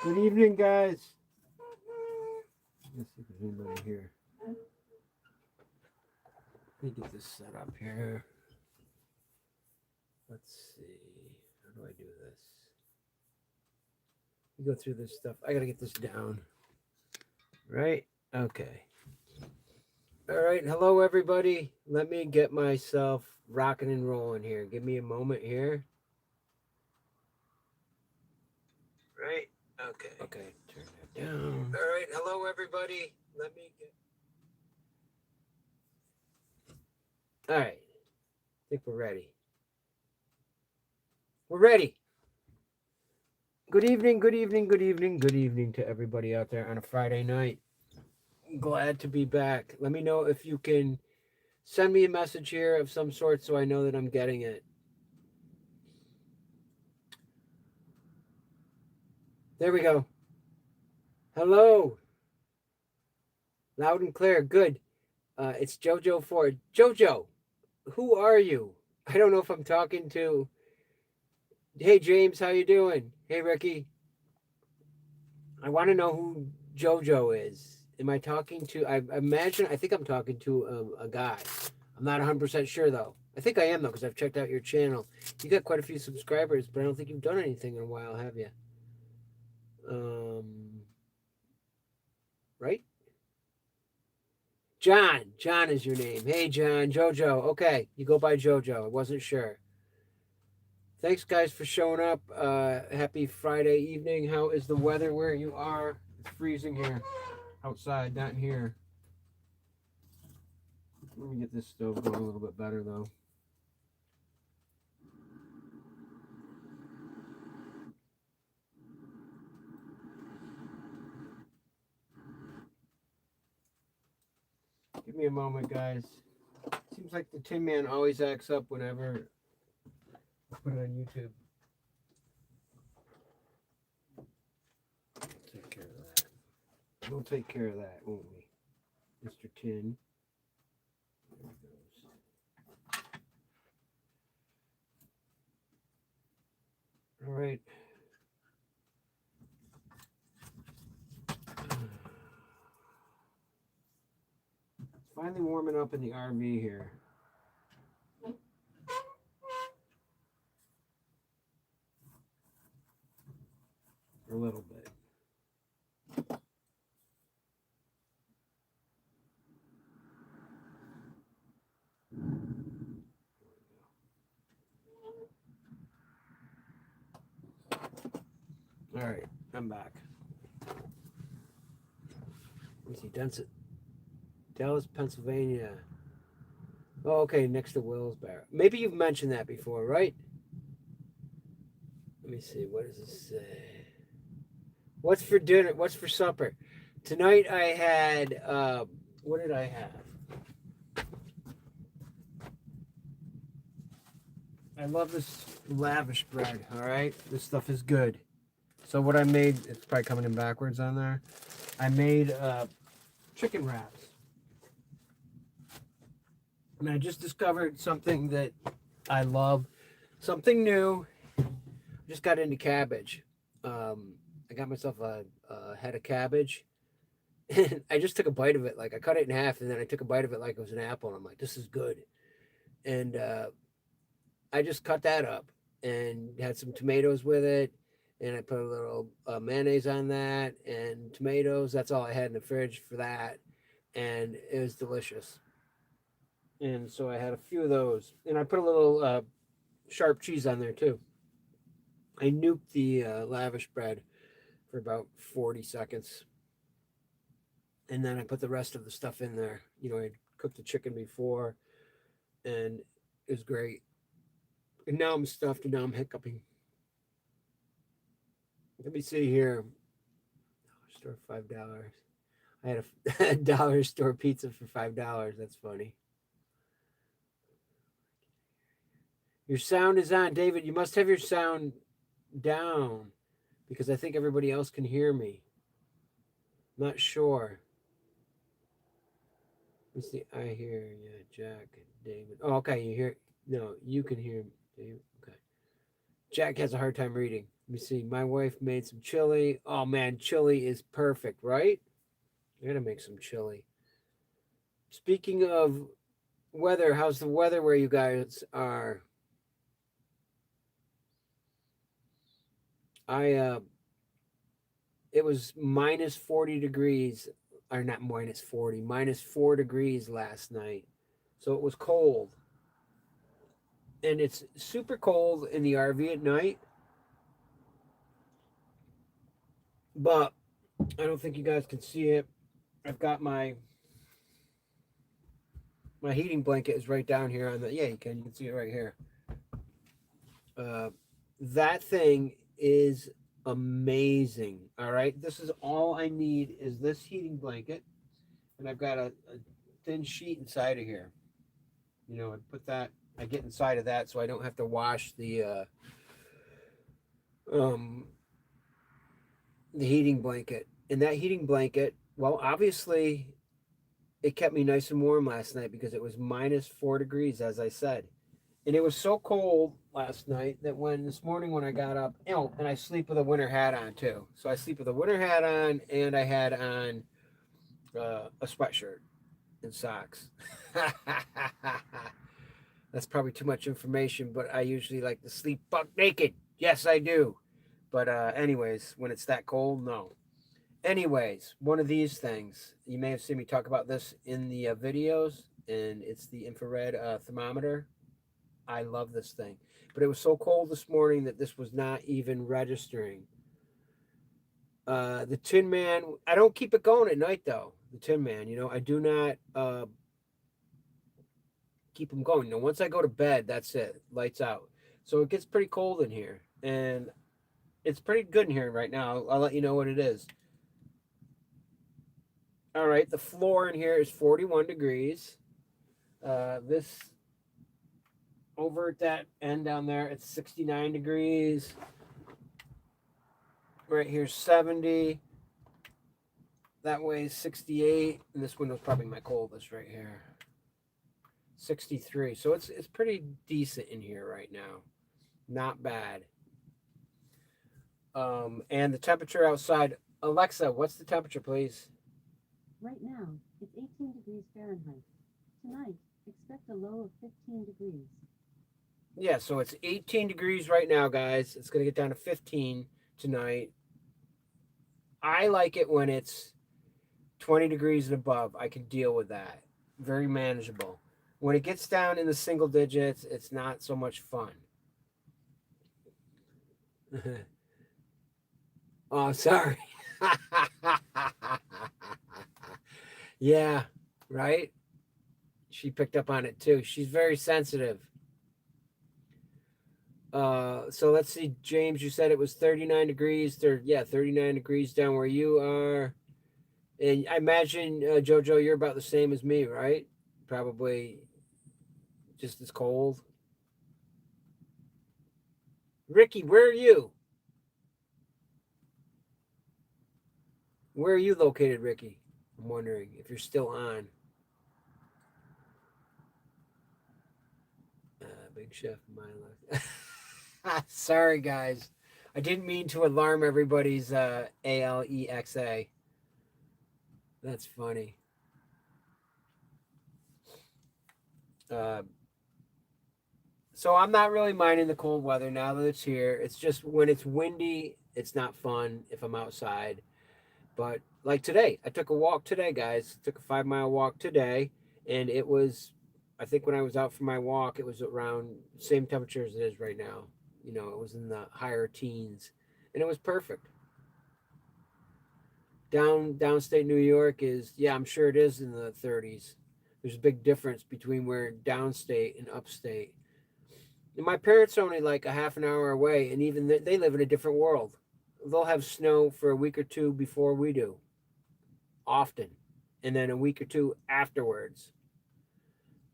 Good evening, guys. Let's see if there's anybody here. Let me get this set up here. Let's see. How do I do this? You go through this stuff. I gotta get this down. Right? Okay. All right. Hello, everybody. Let me get myself rocking and rolling here. Give me a moment here. Right? Okay. Okay. Turn that down. All right. Hello, everybody. Let me get. All right. I think we're ready. We're ready. Good evening, good evening, good evening, good evening to everybody out there on a Friday night. Glad to be back. Let me know if you can send me a message here of some sort so I know that I'm getting it. There we go. Hello. Loud and clear. Good. It's JoJo Ford. JoJo, who are you? I don't know if I'm talking to. Hey, James, how you doing? Hey, Ricky. I want to know who JoJo is. Am I talking to? I think I'm talking to a guy. I'm not 100% sure though. I think I am though because I've checked out your channel. You got quite a few subscribers, but I don't think you've done anything in a while, have you? Right? John is your name. Hey, John. JoJo. Okay, you go by JoJo. I wasn't sure. Thanks, guys, for showing up. Happy Friday evening. How is the weather where you are? It's freezing here outside, not in here. Let me get this stove going a little bit better, though. Give me a moment, guys. Seems like the Tinman always acts up whenever I put it on YouTube. Take care of that. We'll take care of that, won't we, Mr. Tin? There he goes. All right. It's finally warming up in the RV here. A little bit. All right, I'm back. Let me see, Dallas, Pennsylvania. Oh, okay, next to Willsboro. Maybe you've mentioned that before, right? Let me see, what does this say? What's for dinner? What's for supper? Tonight I had, what did I have? I love this lavish bread, all right? This stuff is good. So what I made, it's probably coming in backwards on there. I made chicken wraps. And I just discovered something that I love, something new. Just got into cabbage. I got myself a head of cabbage. And I just took a bite of it. Like I cut it in half and then I took a bite of it like it was an apple. And I'm like, this is good. And I just cut that up and had some tomatoes with it. And I put a little mayonnaise on that and tomatoes. That's all I had in the fridge for that. And it was delicious. And so I had a few of those. And I put a little sharp cheese on there too. I nuked the lavish bread for about 40 seconds. And then I put the rest of the stuff in there. You know, I cooked the chicken before and it was great. And now I'm stuffed and now I'm hiccuping. Let me see here. Store $5. I had a dollar store pizza for $5. That's funny. Your sound is on, David. You must have your sound down because I think everybody else can hear me. Not sure. Let's see. I hear you, Jack, David. Oh, okay. You hear? No, you can hear me. Okay. Jack has a hard time reading. Let me see. My wife made some chili. Oh man, chili is perfect, right? I'm gonna make some chili. Speaking of weather, how's the weather where you guys are? I it was minus 40 degrees, or not minus 40, minus 4 degrees last night. So it was cold. And it's super cold in the RV at night, but I don't think you guys can see it. I've got my heating blanket is right down here on the, yeah, you can see it right here. Uh, that thing is amazing. All right. This is all I need is this heating blanket. And I've got a thin sheet inside of here. You know, I put that, I get inside of that so I don't have to wash um, the heating blanket. And that heating blanket, well, obviously it kept me nice and warm last night because it was minus 4 degrees, as I said. And it was so cold last night that when this morning when I got up, you know, and I sleep with a winter hat on too. So I sleep with a winter hat on, and I had on a sweatshirt and socks. That's probably too much information, but I usually like to sleep buck naked. Yes, I do. But anyways, when it's that cold, no. Anyways, one of these things, you may have seen me talk about this in the videos, and it's the infrared thermometer. I love this thing. But it was so cold this morning that this was not even registering. The Tinman, I don't keep it going at night though. The Tinman, you know, I do not keep them going. You know, once I go to bed, that's it. Lights out. So it gets pretty cold in here. And it's pretty good in here right now. I'll let you know what it is. All right, the floor in here is 41 degrees. This over at that end down there, it's 69 degrees. Right here, 70. That way is 68. And this window's probably my coldest right here. 63. So it's pretty decent in here right now. Not bad. And the temperature outside. Alexa, what's the temperature, please? Right now, it's 18 degrees Fahrenheit. Tonight, expect a low of 15 degrees. Yeah, so it's 18 degrees right now, guys. It's going to get down to 15 tonight. I like it when it's 20 degrees and above. I can deal with that. Very manageable. When it gets down in the single digits, it's not so much fun. Oh, sorry. Yeah, right? She picked up on it too. She's very sensitive. So let's see, James, you said it was 39 degrees. 39 degrees down where you are. And I imagine, Jojo, you're about the same as me, right? Probably just as cold. Ricky, where are you? Where are you located, Ricky? I'm wondering if you're still on. Big Chef Milo. Sorry, guys. I didn't mean to alarm everybody's Alexa. That's funny. Uh, so I'm not really minding the cold weather now that it's here. It's just when it's windy, it's not fun if I'm outside. But like today, I took a walk today, guys. Took a 5 mile walk today, and it was, I think when I was out for my walk, it was around the same temperature as it is right now. You know, it was in the higher teens, and it was perfect. Downstate New York is, yeah, I'm sure it is in the 30s. There's a big difference between where downstate and upstate. And my parents are only like a half an hour away, and even they live in a different world. They'll have snow for a week or two before we do, often, and then a week or two afterwards.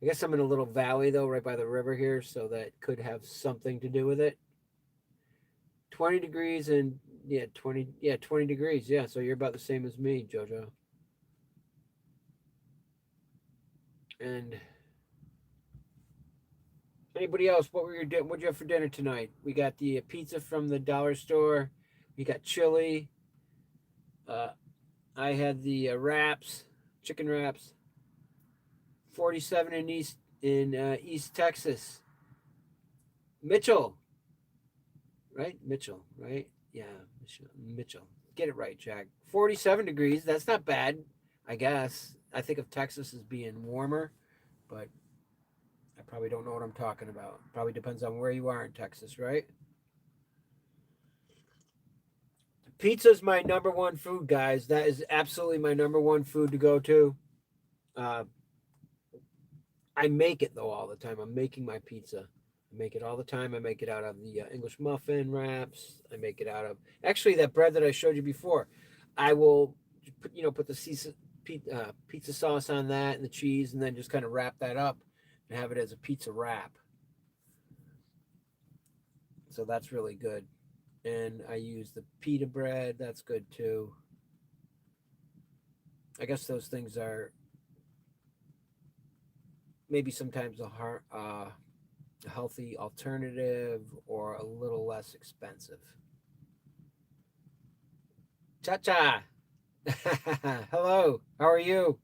I guess I'm in a little valley though, right by the river here, so that could have something to do with it. 20 degrees and 20 degrees. Yeah, so you're about the same as me, Jojo. And Anybody else? What'd you have for dinner tonight? We got the pizza from the dollar store. We got chili. I had the wraps, chicken wraps. 47 in East Texas. Mitchell, right? Mitchell, right? Yeah, Mitchell. Get it right, Jack. 47 degrees. That's not bad, I guess. I think of Texas as being warmer, but I probably don't know what I'm talking about. Probably depends on where you are in Texas, right? Pizza's my number one food, guys. That is absolutely my number one food to go to. Uh, I make it though all the time. I'm making my pizza. I make it all the time. I make it out of the English muffin wraps. I make it out of actually that bread that I showed you before. I will put the pizza sauce on that and the cheese, and then just kind of wrap that up and have it as a pizza wrap. So that's really good. And I use the pita bread. That's good too. I guess those things are maybe sometimes a healthy alternative or a little less expensive. Cha cha. Hello. How are you?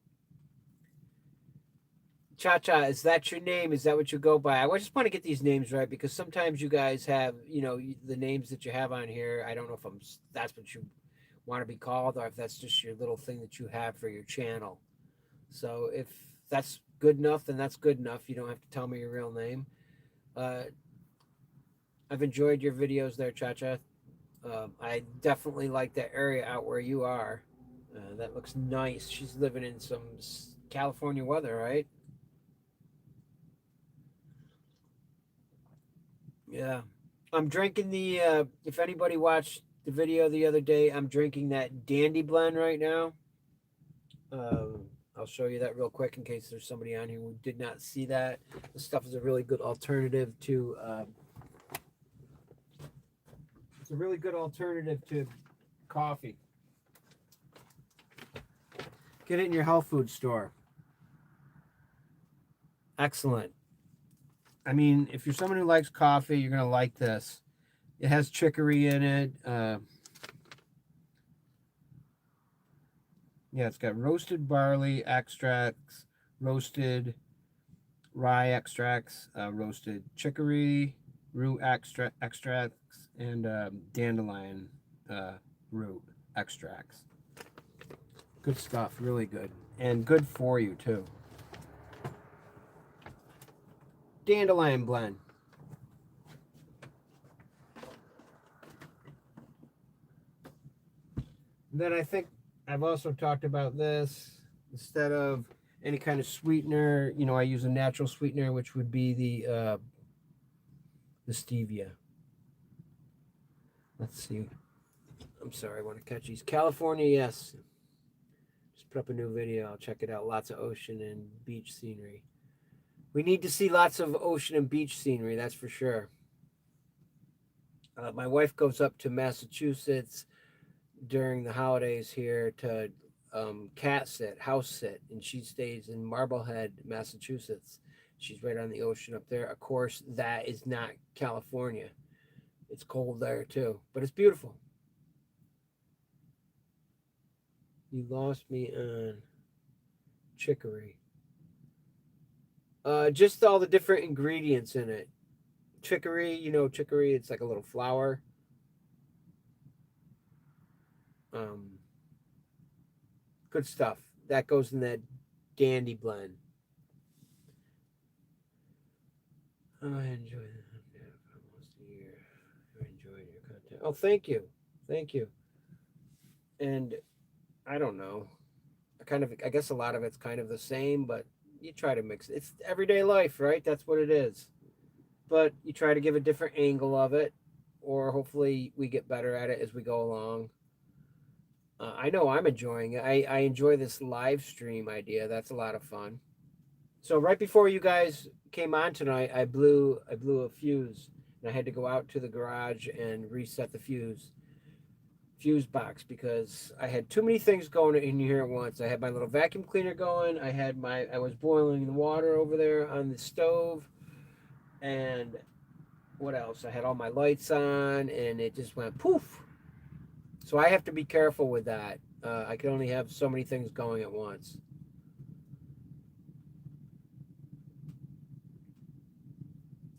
Cha Cha, is that your name? Is that what you go by? I just want to get these names right because sometimes you guys have, the names that you have on here. I don't know if that's what you want to be called or if that's just your little thing that you have for your channel. So if that's good enough, then that's good enough. You don't have to tell me your real name. I've enjoyed your videos there, Cha Cha. I definitely like that area out where you are. That looks nice. She's living in some California weather, right? Yeah. I'm drinking if anybody watched the video the other day, I'm drinking that Dandy Blend right now. I'll show you that real quick in case there's somebody on here who did not see that. This stuff is a really good alternative to coffee. Get it in your health food store. Excellent. I mean, if you're someone who likes coffee, you're going to like this. It has chicory in it. Yeah, it's got roasted barley extracts, roasted rye extracts, roasted chicory, root extracts, and dandelion root extracts. Good stuff, really good. And good for you, too. Dandelion blend. Then I think I've also talked about this. Instead of any kind of sweetener, I use a natural sweetener, which would be the stevia. Let's see. I'm sorry, I want to catch these. California, yes. Just put up a new video. I'll check it out. Lots of ocean and beach scenery. We need to see lots of ocean and beach scenery, that's for sure. My wife goes up to Massachusetts during the holidays here to house sit, and she stays in Marblehead, Massachusetts. She's right on the ocean up there. Of course, that is not California. It's cold there too, but it's beautiful. You lost me on chicory. Just all the different ingredients in it. Chicory, chicory, it's like a little flower. Good stuff. That goes in that Dandy Blend. Oh, I enjoy that. Almost a year. I enjoyed your content. Oh, thank you. Thank you. And I don't know. I guess a lot of it's kind of the same, but you try to mix it. It's everyday life, right? That's what it is. But you try to give a different angle of it, or hopefully we get better at it as we go along. I know I'm enjoying it. I enjoy this live stream idea. That's a lot of fun. So right before you guys came on tonight, I blew a fuse, and I had to go out to the garage and reset the fuse box because I had too many things going in here at once. I had my little vacuum cleaner going. I was boiling the water over there on the stove. And what else? I had all my lights on, and it just went poof. So I have to be careful with that. I can only have so many things going at once.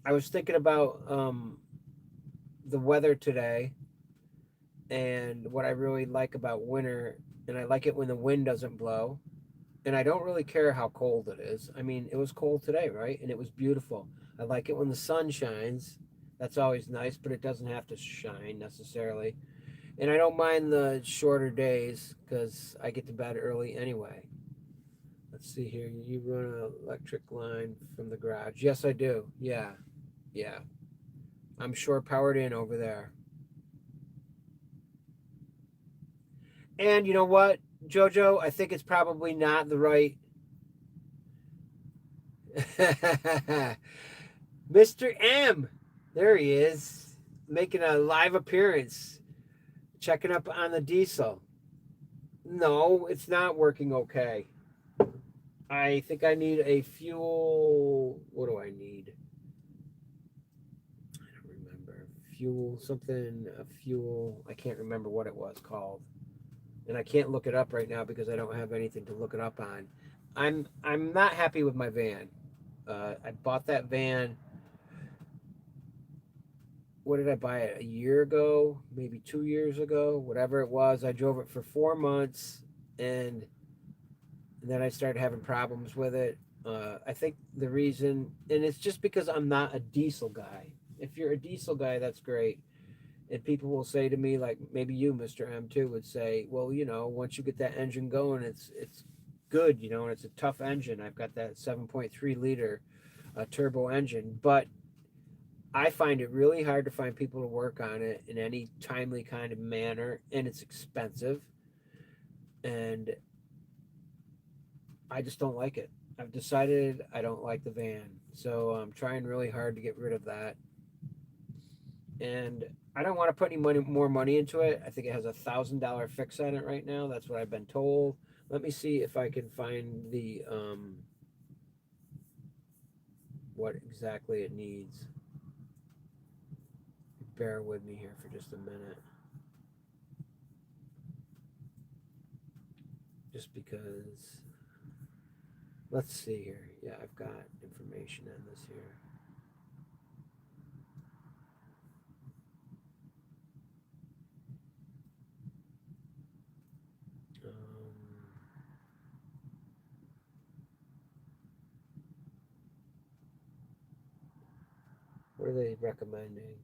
I was thinking about the weather today, and what I really like about winter, and I like it when the wind doesn't blow, and I don't really care how cold it is. I mean, it was cold today, right? And it was beautiful. I like it when the sun shines. That's always nice, but it doesn't have to shine necessarily. And I don't mind the shorter days because I get to bed early anyway. Let's see here. You run an electric line from the garage. Yes, I do. Yeah, yeah. I'm shore powered in over there. And you know what, Jojo? I think it's probably not the right. Mr. M. There he is, making a live appearance, checking up on the diesel. No, it's not working okay. I think I need a fuel. What do I need? I don't remember. Fuel, something, a fuel. I can't remember what it was called. And I can't look it up right now because I don't have anything to look it up on. I'm not happy with my van. I bought that van. What did I buy it? A year ago, maybe 2 years ago, whatever it was. I drove it for 4 months, and then I started having problems with it. I think the reason, and it's just because I'm not a diesel guy. If you're a diesel guy, that's great. And people will say to me, like maybe you, Mr. M, too, would say, well, once you get that engine going, it's good, and it's a tough engine. I've got that 7.3 liter turbo engine, but I find it really hard to find people to work on it in any timely kind of manner, and it's expensive, and I just don't like it. I've decided I don't like the van, so I'm trying really hard to get rid of that. And I don't want to put any more money into it. I think it has $1,000 fix on it right now. That's what I've been told. Let me see if I can find the what exactly it needs. Bear with me here for just a minute. Just because, let's see here. Yeah, I've got information on this here. What are they recommending?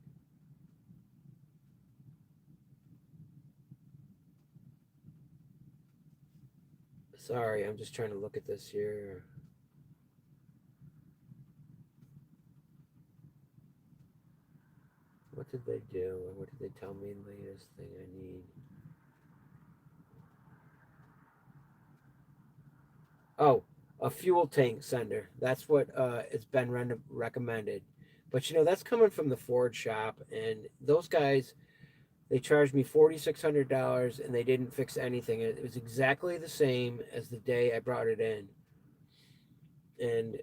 Sorry, I'm just trying to look at this here. What did they do? Or what did they tell me the latest thing I need? Oh, a fuel tank sender. That's what it's been recommended. But that's coming from the Ford shop, and those guys, they charged me $4,600, and they didn't fix anything. It was exactly the same as the day I brought it in, and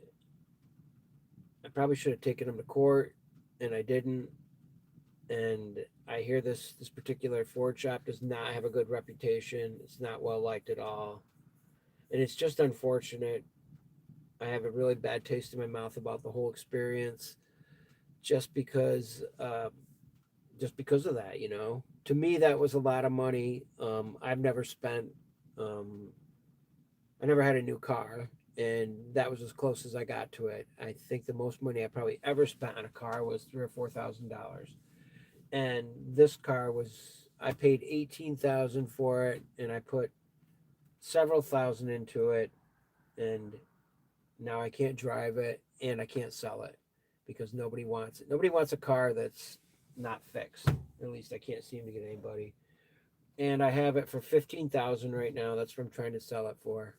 I probably should have taken them to court, and I didn't. And I hear this particular Ford shop does not have a good reputation. It's not well liked at all, and it's just unfortunate. I have a really bad taste in my mouth about the whole experience, just because just because of that. To me, that was a lot of money. I've never spent. Um, I never had a new car, and that was as close as I got to it. I think the most money I probably ever spent on a car was $3,000 or $4,000, and this car was. I paid 18,000 for it, and I put several thousand into it, and now I can't drive it, and I can't sell it because nobody wants it. Nobody wants a car that's not fixed. At least I can't seem to get anybody. And I have it for 15,000 right now. That's what I'm trying to sell it for.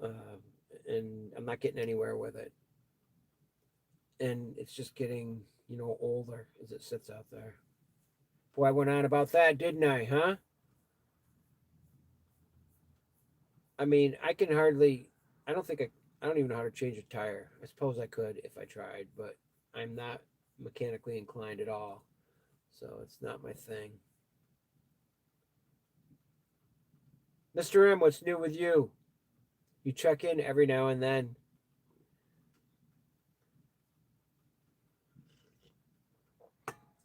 Uh, and I'm not getting anywhere with it. And it's just getting, older as it sits out there. Boy, I went on about that, didn't I? Huh? I mean, I can hardly. I don't think I don't even know how to change a tire. I suppose I could if I tried, but I'm not mechanically inclined at all. So it's not my thing. Mr. M, what's new with you? You check in every now and then.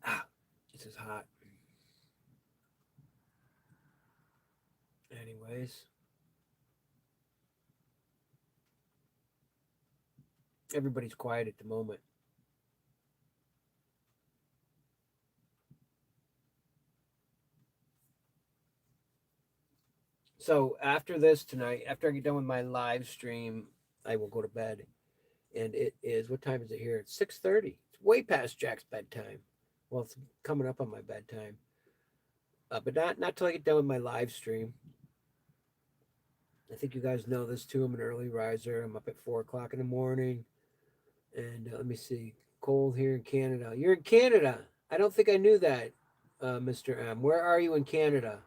Ah, this is hot. Anyways, everybody's quiet at the moment. So after this tonight, after I get done with my live stream, I will go to bed. And it is, what time is it here? It's 6:30. It's way past Jack's bedtime. Well, it's coming up on my bedtime. But not till I get done with my live stream. I think you guys know this too. I'm an early riser. I'm up at 4 o'clock in the morning. And let me see. Cold here in Canada. You're in Canada. I don't think I knew that, Mr. M. Where are you in Canada?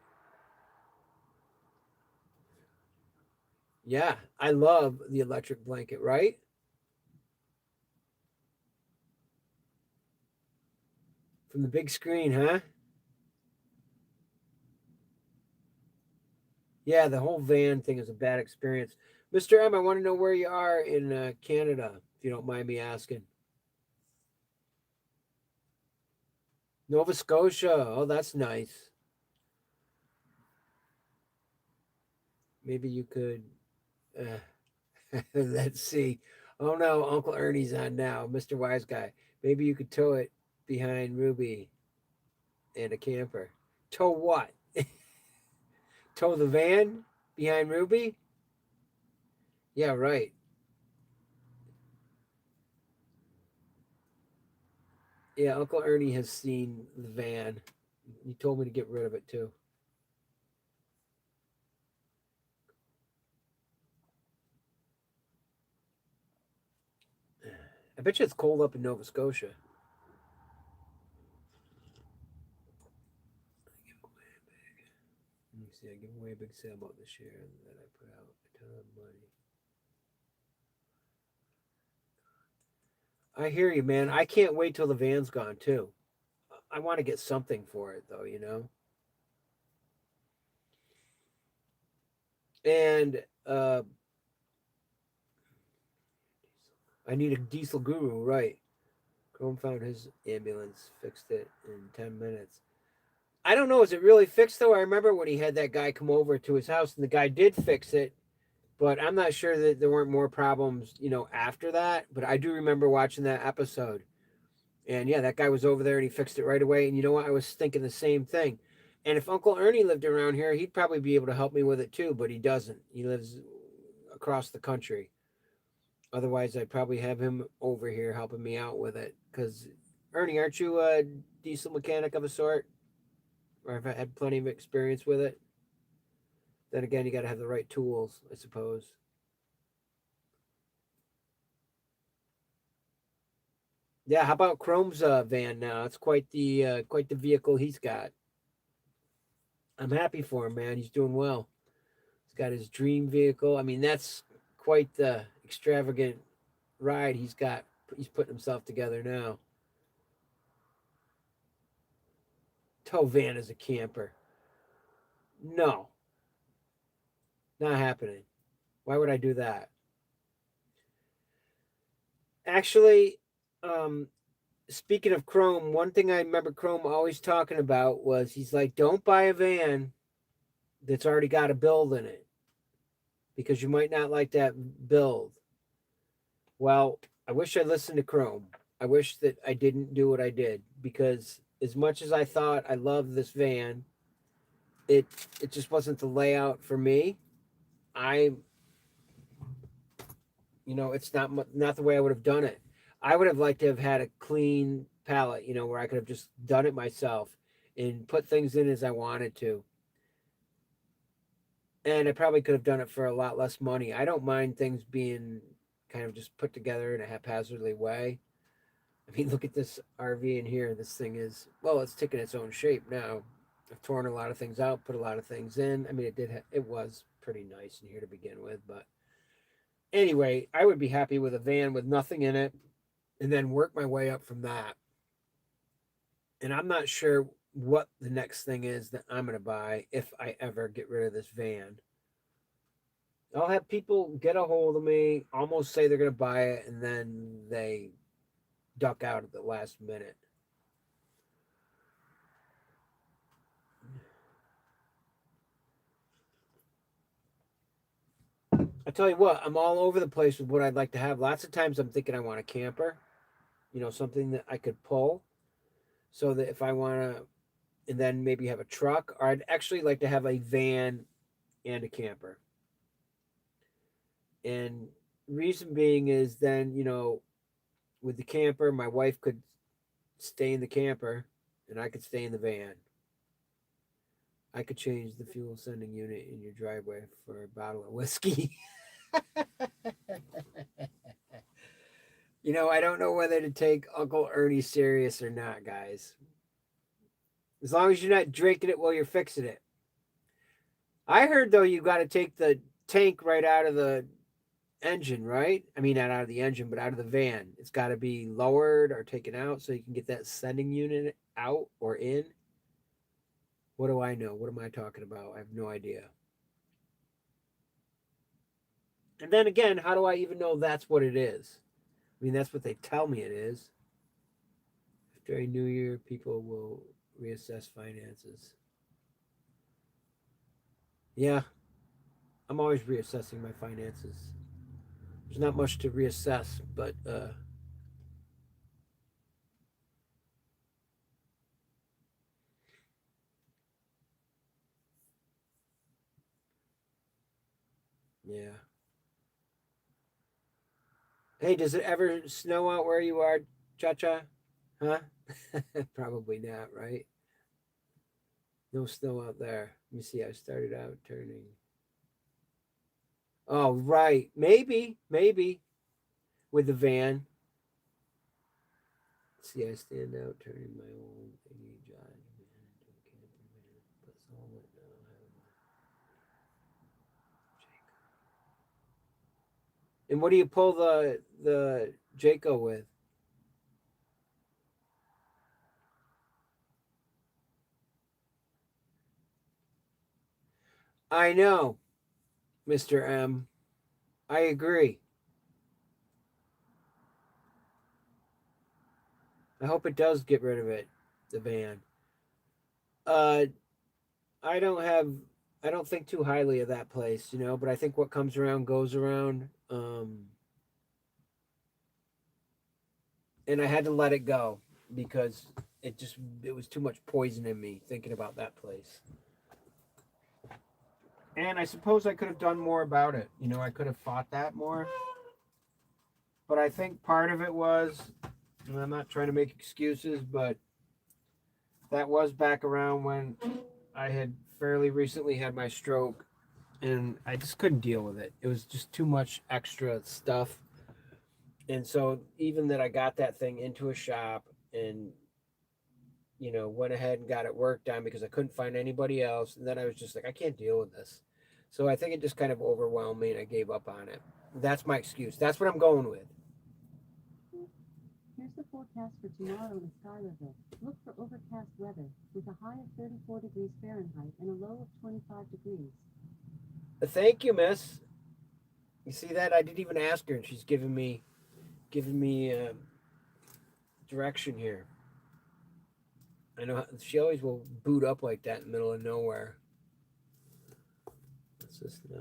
Yeah, I love the electric blanket, right? From the big screen, huh? Yeah, the whole van thing is a bad experience. Mr. M, I want to know where you are in Canada, if you don't mind me asking. Nova Scotia. Oh, that's nice. Maybe you could. Let's see. Oh no, Uncle Ernie's on now, Mr. Wise Guy. Maybe you could tow it behind Ruby and a camper. Tow what? Tow the van behind Ruby? Yeah, right. Yeah, Uncle Ernie has seen the van. He told me to get rid of it too. I bet you it's cold up in Nova Scotia. Let me see. I give away a big sailboat this year that I put out a ton of money. I hear you, man. I can't wait till the van's gone too. I want to get something for it though, you know. And I need a diesel guru, right? Chrome found his ambulance, fixed it in 10 minutes. I don't know. Is it really fixed though? I remember when he had that guy come over to his house, and the guy did fix it. But I'm not sure that there weren't more problems, after that. But I do remember watching that episode. And yeah, that guy was over there and he fixed it right away. And you know what? I was thinking the same thing. And if Uncle Ernie lived around here, he'd probably be able to help me with it too, but he doesn't. He lives across the country. Otherwise, I'd probably have him over here helping me out with it. Because, Ernie, aren't you a diesel mechanic of a sort? Or have I had plenty of experience with it? Then again, you got to have the right tools, I suppose. Yeah, how about Chrome's van now? It's quite the vehicle he's got. I'm happy for him, man. He's doing well. He's got his dream vehicle. I mean, that's quite the extravagant ride he's got. He's putting himself together now. Tow van as a camper. No, not happening. Why would I do that? Actually, um, speaking of Chrome, one thing I remember Chrome always talking about was he's like, don't buy a van that's already got a build in it because you might not like that build. Well, I wish I listened to Chrome. I wish that I didn't do what I did because as much as I thought I loved this van, it it just wasn't the layout for me. I it's not the way I would have done it. I would have liked to have had a clean palette, where I could have just done it myself and put things in as I wanted to. And I probably could have done it for a lot less money. I don't mind things being kind of just put together in a haphazardly way. I mean, look at this RV in here. This thing is, well, it's taking its own shape now. I've torn a lot of things out, put a lot of things in. I mean, it was pretty nice in here to begin with, but Anyway, I would be happy with a van with nothing in it and then work my way up from that. And I'm not sure what the next thing is that I'm going to buy if I ever get rid of this van. I'll have people get a hold of me, almost say they're going to buy it, and then they duck out at the last minute. I tell you what, I'm all over the place with what I'd like to have. Lots of times I'm thinking I want a camper, something that I could pull so that if I want to, and then maybe have a truck, or I'd actually like to have a van and a camper. And reason being is then, with the camper, my wife could stay in the camper and I could stay in the van. I could change the fuel sending unit in your driveway for a bottle of whiskey. I don't know whether to take Uncle Ernie serious or not, guys. As long as you're not drinking it while you're fixing it. I heard, though, you got to take the tank right out of the engine, right? I mean, not out of the engine, but out of the van. It's got to be lowered or taken out so you can get that sending unit out or in. What do I know? What am I talking about? I have no idea. And then again, how do I even know that's what it is? I mean, that's what they tell me it is. After a new year, people will reassess finances. Yeah, I'm always reassessing my finances. There's not much to reassess, but yeah. Hey, does it ever snow out where you are, Cha Cha? Huh? Probably not, right? No snow out there. Let me see. I started out turning. Oh, right. Maybe with the van. Let's see, I stand out turning my old thingy John van into a camper van. But all it now. And what do you pull the Jayco with? I know, Mr. M. I agree. I hope it does get rid of it, the van. Uh, I don't have, I don't think too highly of that place, but I think what comes around goes around. And I had to let it go because it was too much poison in me thinking about that place. And I suppose I could have done more about it. I could have fought that more. But I think part of it was, and I'm not trying to make excuses, but that was back around when I had fairly recently had my stroke and I just couldn't deal with it. It was just too much extra stuff. And so even that I got that thing into a shop and went ahead and got it worked on because I couldn't find anybody else. And then I was just like, I can't deal with this. So I think it just kind of overwhelmed me and I gave up on it. That's my excuse. That's what I'm going with. Here's the forecast for tomorrow in Schuylerville. Look for overcast weather with a high of 34 degrees Fahrenheit and a low of 25 degrees. Thank you, miss. You see that? I didn't even ask her and she's giving me direction here. I know she always will boot up like that in the middle of nowhere. What's this now?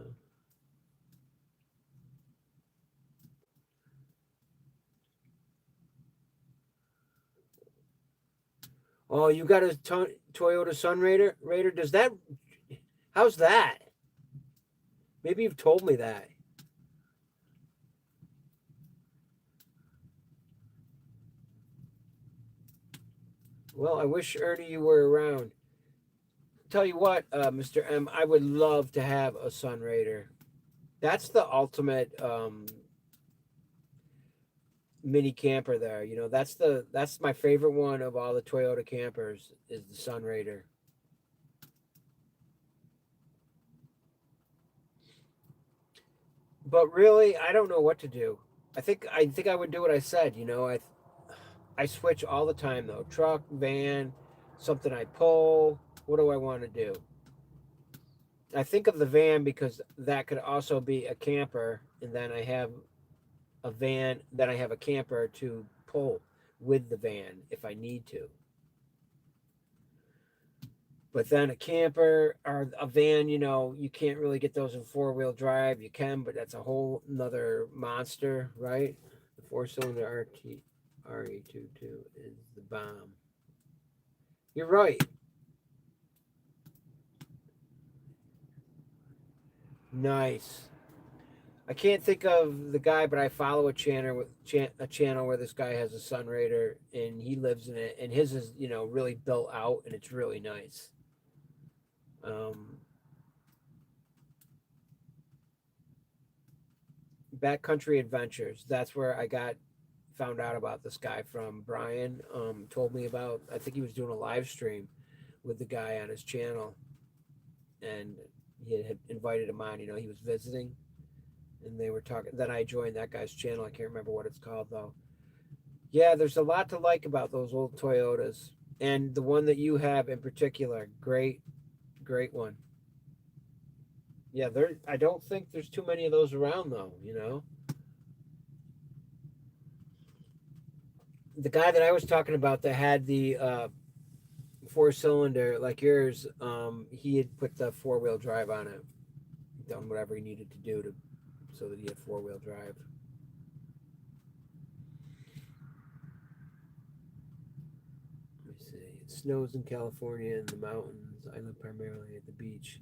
Oh, you got a Toyota Sun Raider? Does that? How's that? Maybe you've told me that. Well, I wish Ernie you were around. Tell you what, Mr. M, I would love to have a Sun Raider. That's the ultimate mini camper there. That's my favorite one of all the Toyota campers is the Sun Raider. But really, I don't know what to do. I think I would do what I said. You know, I switch all the time though. Truck, van, something I pull. What do I want to do? I think of the van because that could also be a camper, and then I have a van, then I have a camper to pull with the van if I need to. But then a camper or a van, you know, you can't really get those in 4-wheel drive. You can, but that's a whole nother monster, right? The 4-cylinder RE22 is the bomb. You're right. Nice. I can't think of the guy, but I follow a channel where this guy has a Sun Raider and he lives in it, and his is really built out and it's really nice. Um, Backcountry Adventures. That's where I got found out about this guy from. Brian told me about. I think he was doing a live stream with the guy on his channel, and he had invited him on. He was visiting, and they were talking. Then I joined that guy's channel. I can't remember what it's called though. Yeah, there's a lot to like about those old Toyotas, and the one that you have in particular, great, great one. Yeah, there. I don't think there's too many of those around though. The guy that I was talking about that had the 4-cylinder like yours, he had put the 4-wheel drive on it, done whatever he needed to do to so that he had 4-wheel drive. Let me see. It snows in California in the mountains. I live primarily at the beach,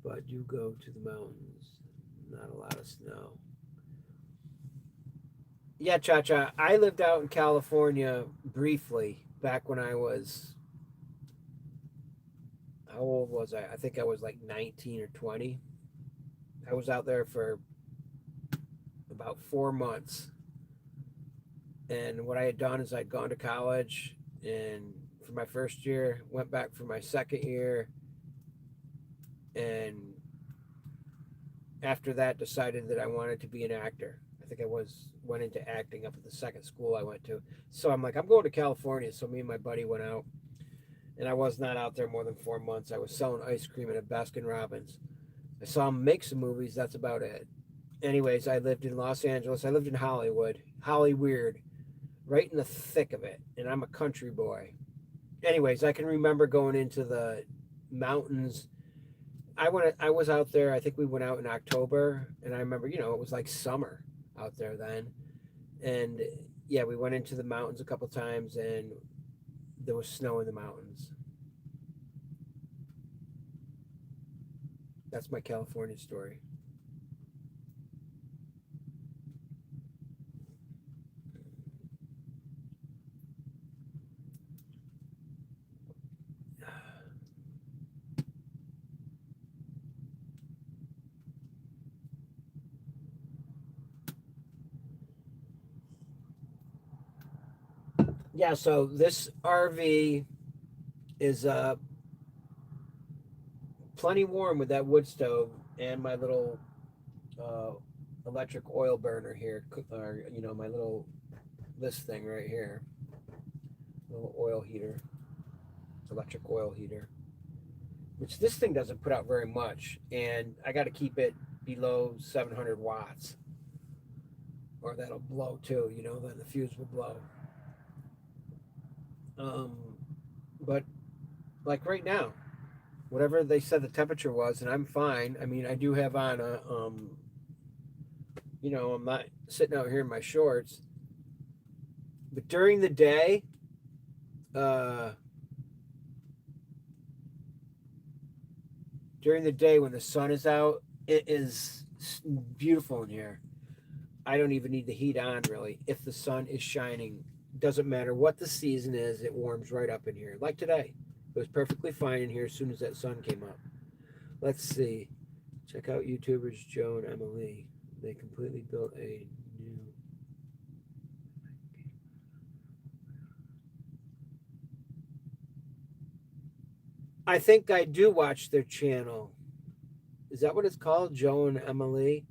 but do go to the mountains. Not a lot of snow. Yeah, Cha Cha. I lived out in California briefly back when I was. How old was I? I think I was like 19 or 20. I was out there for about 4 months. And what I had done is I'd gone to college, and for my first year, went back for my second year, and after that decided that I wanted to be an actor. I think I went into acting up at the second school I went to. So I'm like, I'm going to California. So me and my buddy went out, and I was not out there more than 4 months. I was selling ice cream at a Baskin Robbins. I saw him make some movies. That's about it. Anyways, I lived in Los Angeles. I lived in Hollywood, Hollyweird, right in the thick of it. And I'm a country boy. Anyways, I can remember going into the mountains. I was out there. I think we went out in October, and I remember, it was like summer out there then. And yeah, we went into the mountains a couple times, and there was snow in the mountains. That's my California story. Yeah, so this RV is plenty warm with that wood stove and my little uh, electric oil burner here, or my little this thing right here, little oil heater, electric oil heater, which this thing doesn't put out very much, and I got to keep it below 700 watts, or that'll blow too. Then the fuse will blow. Um, but like right now, whatever they said the temperature was, and I'm fine. I mean, I do have on a I'm not sitting out here in my shorts, but uh, during the day when the sun is out, it is beautiful in here. I don't even need the heat on really. If the sun is shining, doesn't matter what the season is, it warms right up in here. Like today, it was perfectly fine in here as soon as that sun came up. Let's see. Check out YouTubers Joe and Emily. They completely built a new. I think I do watch their channel. Is that what it's called? Joe and Emily?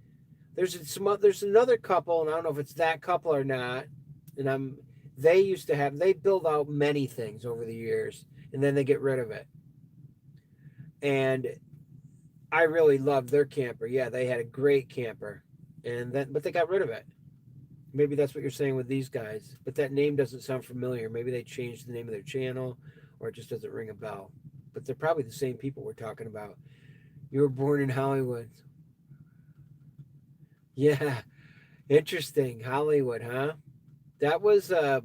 There's another couple, and I don't know if it's that couple or not. And they build out many things over the years, and then they get rid of it. And I really loved their camper. Yeah, they had a great camper, but they got rid of it. Maybe that's what you're saying with these guys, but that name doesn't sound familiar. Maybe they changed the name of their channel, or it just doesn't ring a bell. But they're probably the same people we're talking about. You were born in Hollywood. Yeah, interesting. Hollywood, huh? That was a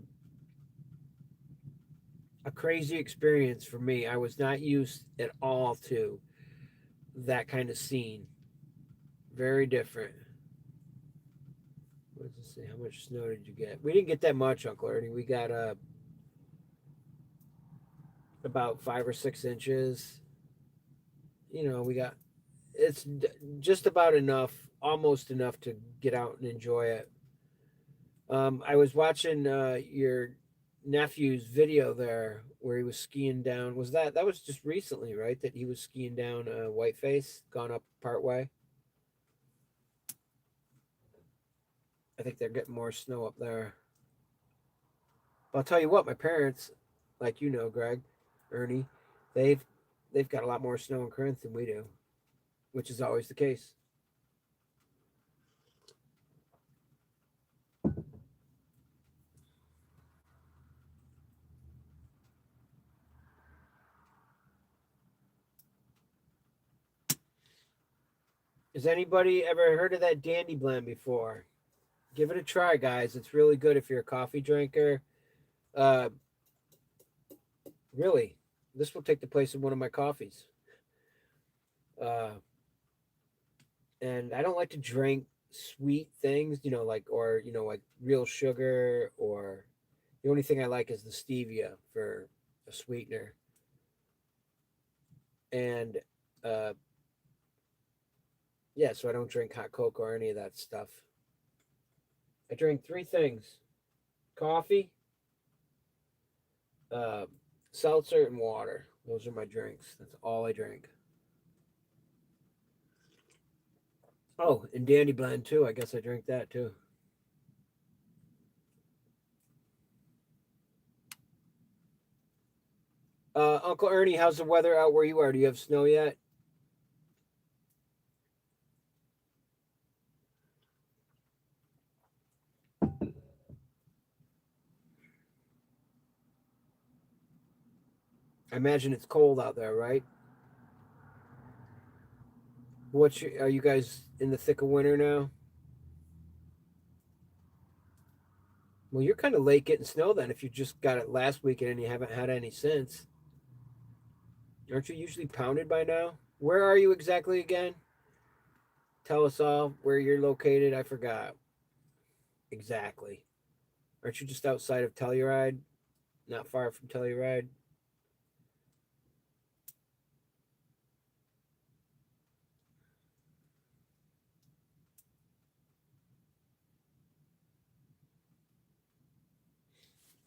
crazy experience for me. I was not used at all to that kind of scene. Very different. What does it say? How much snow did you get? We didn't get that much, Uncle Ernie. We got about 5 or 6 inches. We got it's just about enough, almost enough to get out and enjoy it. I was watching your nephew's video there where he was skiing down. That was just recently, right? That he was skiing down Whiteface, gone up part way. I think they're getting more snow up there. But I'll tell you what, my parents, like Greg, Ernie, they've they've got a lot more snow in Corinth than we do, which is always the case. Has anybody ever heard of that Dandy Blend before? Give it a try, guys. It's really good if you're a coffee drinker. Uh, really, this will take the place of one of my coffees. Uh, and I don't like to drink sweet things, like real sugar, or the only thing I like is the stevia for a sweetener. And uh, yeah, so I don't drink hot cocoa or any of that stuff. I drink three things: coffee, uh, seltzer, and water. Those are my drinks. That's all I drink. Oh, and Dandy Blend too. I guess I drink that too. Uncle Ernie, how's the weather out where you are? Do you have snow yet? I imagine it's cold out there, right? Are you guys in the thick of winter now? Well, you're kind of late getting snow then if you just got it last weekend and you haven't had any since. Aren't you usually pounded by now? Where are you exactly again? Tell us all where you're located. I forgot. Exactly. Aren't you just outside of Telluride? Not far from Telluride?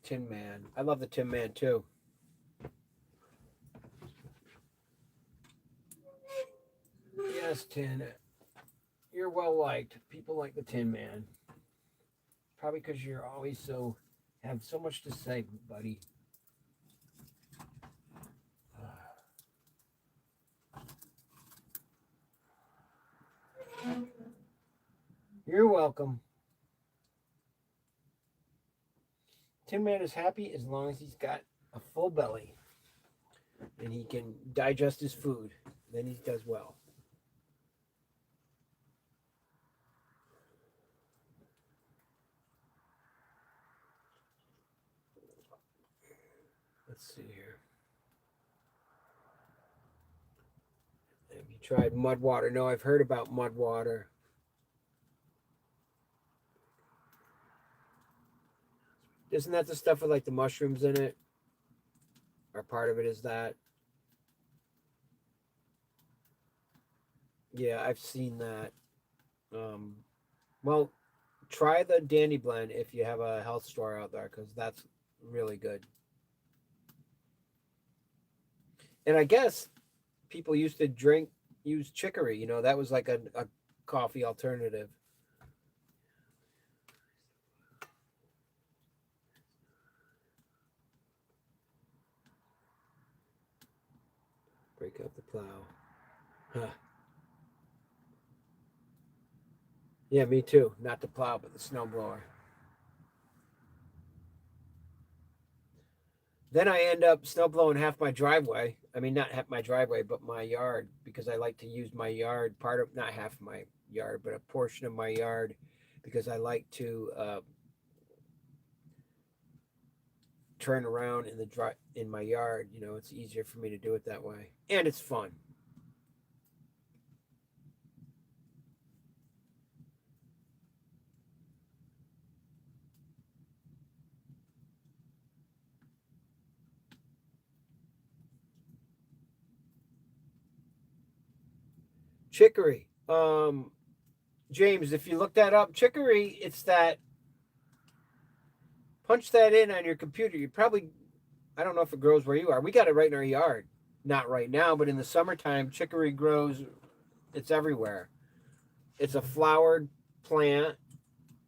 Tinman. I love the Tinman too. Yes, Tin. You're well liked. People like the Tinman. Probably because you're always have so much to say, buddy. You're welcome. Tin Man is happy as long as he's got a full belly and he can digest his food. Then he does well. Let's see here. Have you tried mud water? No, I've heard about mud water. Isn't that the stuff with like the mushrooms in it? Or part of it is that? Yeah, I've seen that. Um, well, try the Dandy Blend if you have a health store out there because that's really good. And I guess people used to use chicory. That was like a coffee alternative. Break up the plow. Huh. Yeah, me too. Not the plow, but the snowblower. Then I end up snowblowing half my driveway. I mean, not half my driveway, but my yard, because I like to use my yard, part of, not half my yard, but a portion of my yard, because I like to turn around in in my yard. You know, it's easier for me to do it that way, and it's fun. Chicory. James, if you look that up, chicory, it's that, punch that in on your computer. You probably, I don't know if it grows where you are. We got it right in our yard. Not right now, but in the summertime, chicory grows, it's everywhere. It's a flowered plant.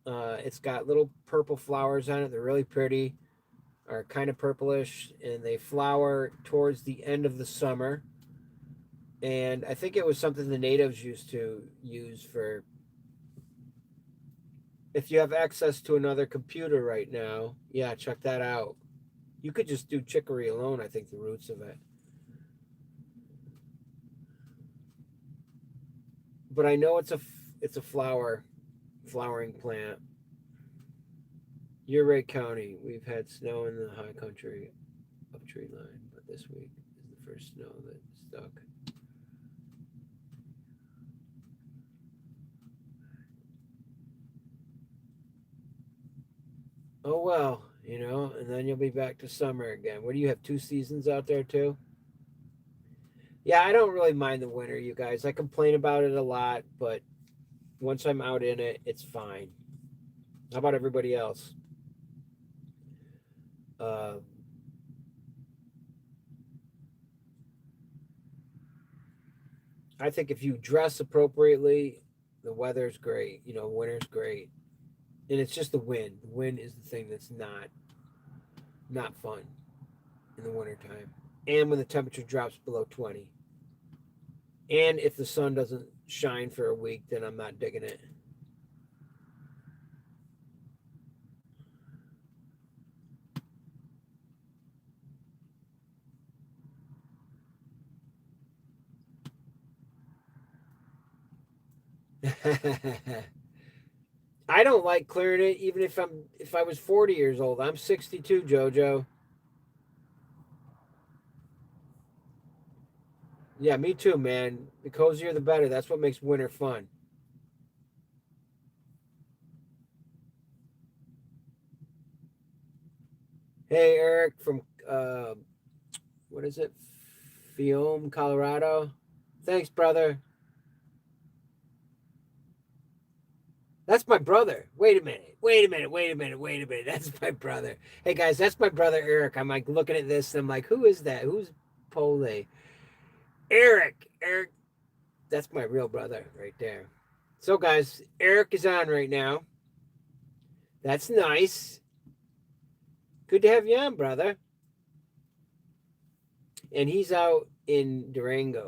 It's got little purple flowers on it. They're really pretty, are kind of purplish, and they flower towards the end of the summer. And I think it was something the natives used to use for, if you have access to another computer right now, yeah, check that out. You could just do chicory alone, I think, the roots of it. But I know it's a flowering plant. Uray County, we've had snow in the high country up tree line, but this week is the first snow that stuck. Oh well, you know, and then you'll be back to summer again. What do you have, 2 seasons out there too? Yeah, I don't really mind the winter, you guys. I complain about it a lot, but once I'm out in it, it's fine. How about everybody else? Uh, I think if you dress appropriately, the weather's great. You know, winter's great, and it's just the wind. The wind is the thing that's not fun in the wintertime, and when the temperature drops below 20. And if the sun doesn't shine for a week, then I'm not digging it. I don't like clearing it, even if I was 40 years old. I'm 62, Jojo. Yeah, me too, man. The cozier, the better. That's what makes winter fun. Hey, Eric from what is it? Fiume, Colorado. Thanks, brother. That's my brother. Wait a minute. Wait a minute. Wait a minute. Wait a minute. That's my brother. Hey guys, that's my brother Eric. I'm like looking at this and I'm like, who is that? Who's Pole? Eric. Eric. That's my real brother right there. So guys, Eric is on right now. That's nice. Good to have you on, brother. And he's out in Durango.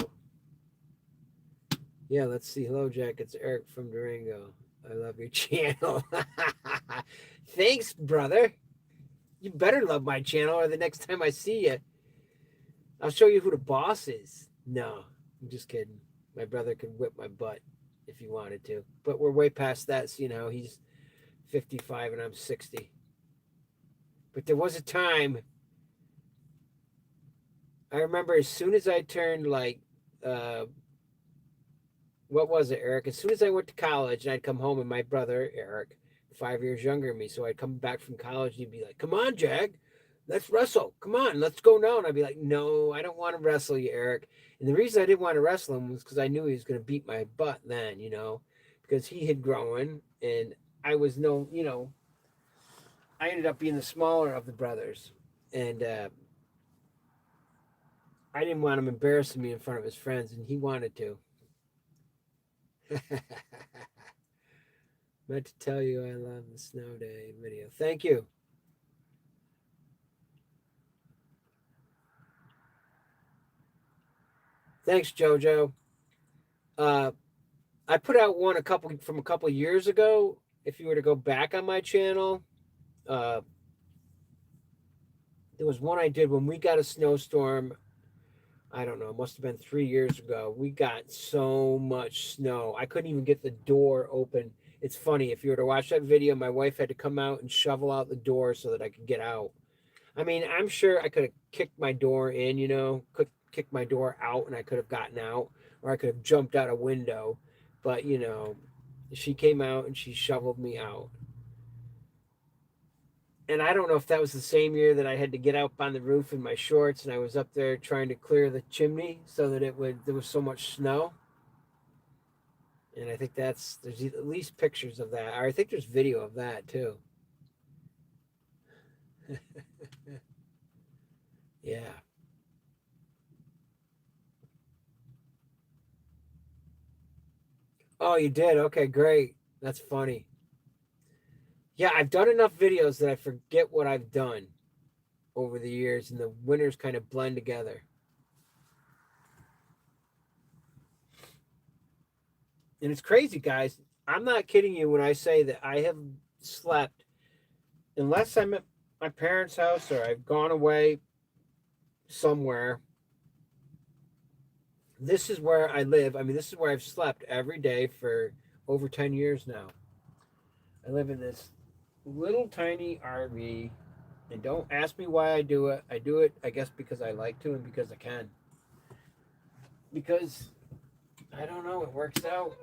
Yeah, let's see. Hello, Jack. It's Eric from Durango. I love your channel. Thanks, brother. You better love my channel, or the next time I see you, I'll show you who the boss is. No, I'm just kidding. My brother could whip my butt if he wanted to. But we're way past that. So, you know, he's 55 and I'm 60. But there was a time, I remember as soon as I turned like, what was it, Eric? As soon as I went to college and I'd come home, and my brother, Eric, 5 years younger than me, so I'd come back from college and he'd be like, come on, Jack, let's wrestle. Come on, let's go now. And I'd be like, no, I don't want to wrestle you, Eric. And the reason I didn't want to wrestle him was because I knew he was going to beat my butt then, you know, because he had grown and I was no, you know, I ended up being the smaller of the brothers. And I didn't want him embarrassing me in front of his friends, and he wanted to. Meant to tell you I love the snow day video. Thank you. Thanks, Jojo. Uh, I put out one a couple years ago. If you were to go back on my channel, uh, there was one I did when we got a snowstorm. I don't know, it must have been 3 years ago. We got so much snow. I couldn't even get the door open. It's funny, if you were to watch that video, my wife had to come out and shovel out the door so that I could get out. I mean, I'm sure I could have kicked my door in, could kick my door out and I could have gotten out, or I could have jumped out a window. But, she came out and she shoveled me out. And I don't know if that was the same year that I had to get up on the roof in my shorts and I was up there trying to clear the chimney so that there was so much snow. And I think there's at least pictures of that. Or I think there's video of that too. Yeah. Oh, you did? Okay, great. That's funny. Yeah, I've done enough videos that I forget what I've done over the years and the winters kind of blend together. And it's crazy, guys. I'm not kidding you when I say that I have slept, unless I'm at my parents' house or I've gone away somewhere. This is where I live. I mean, this is where I've slept every day for over 10 years now. I live in this little tiny RV, and don't ask me why I do it. I do it, I guess, because I like to and because I can. Because I don't know, it works out.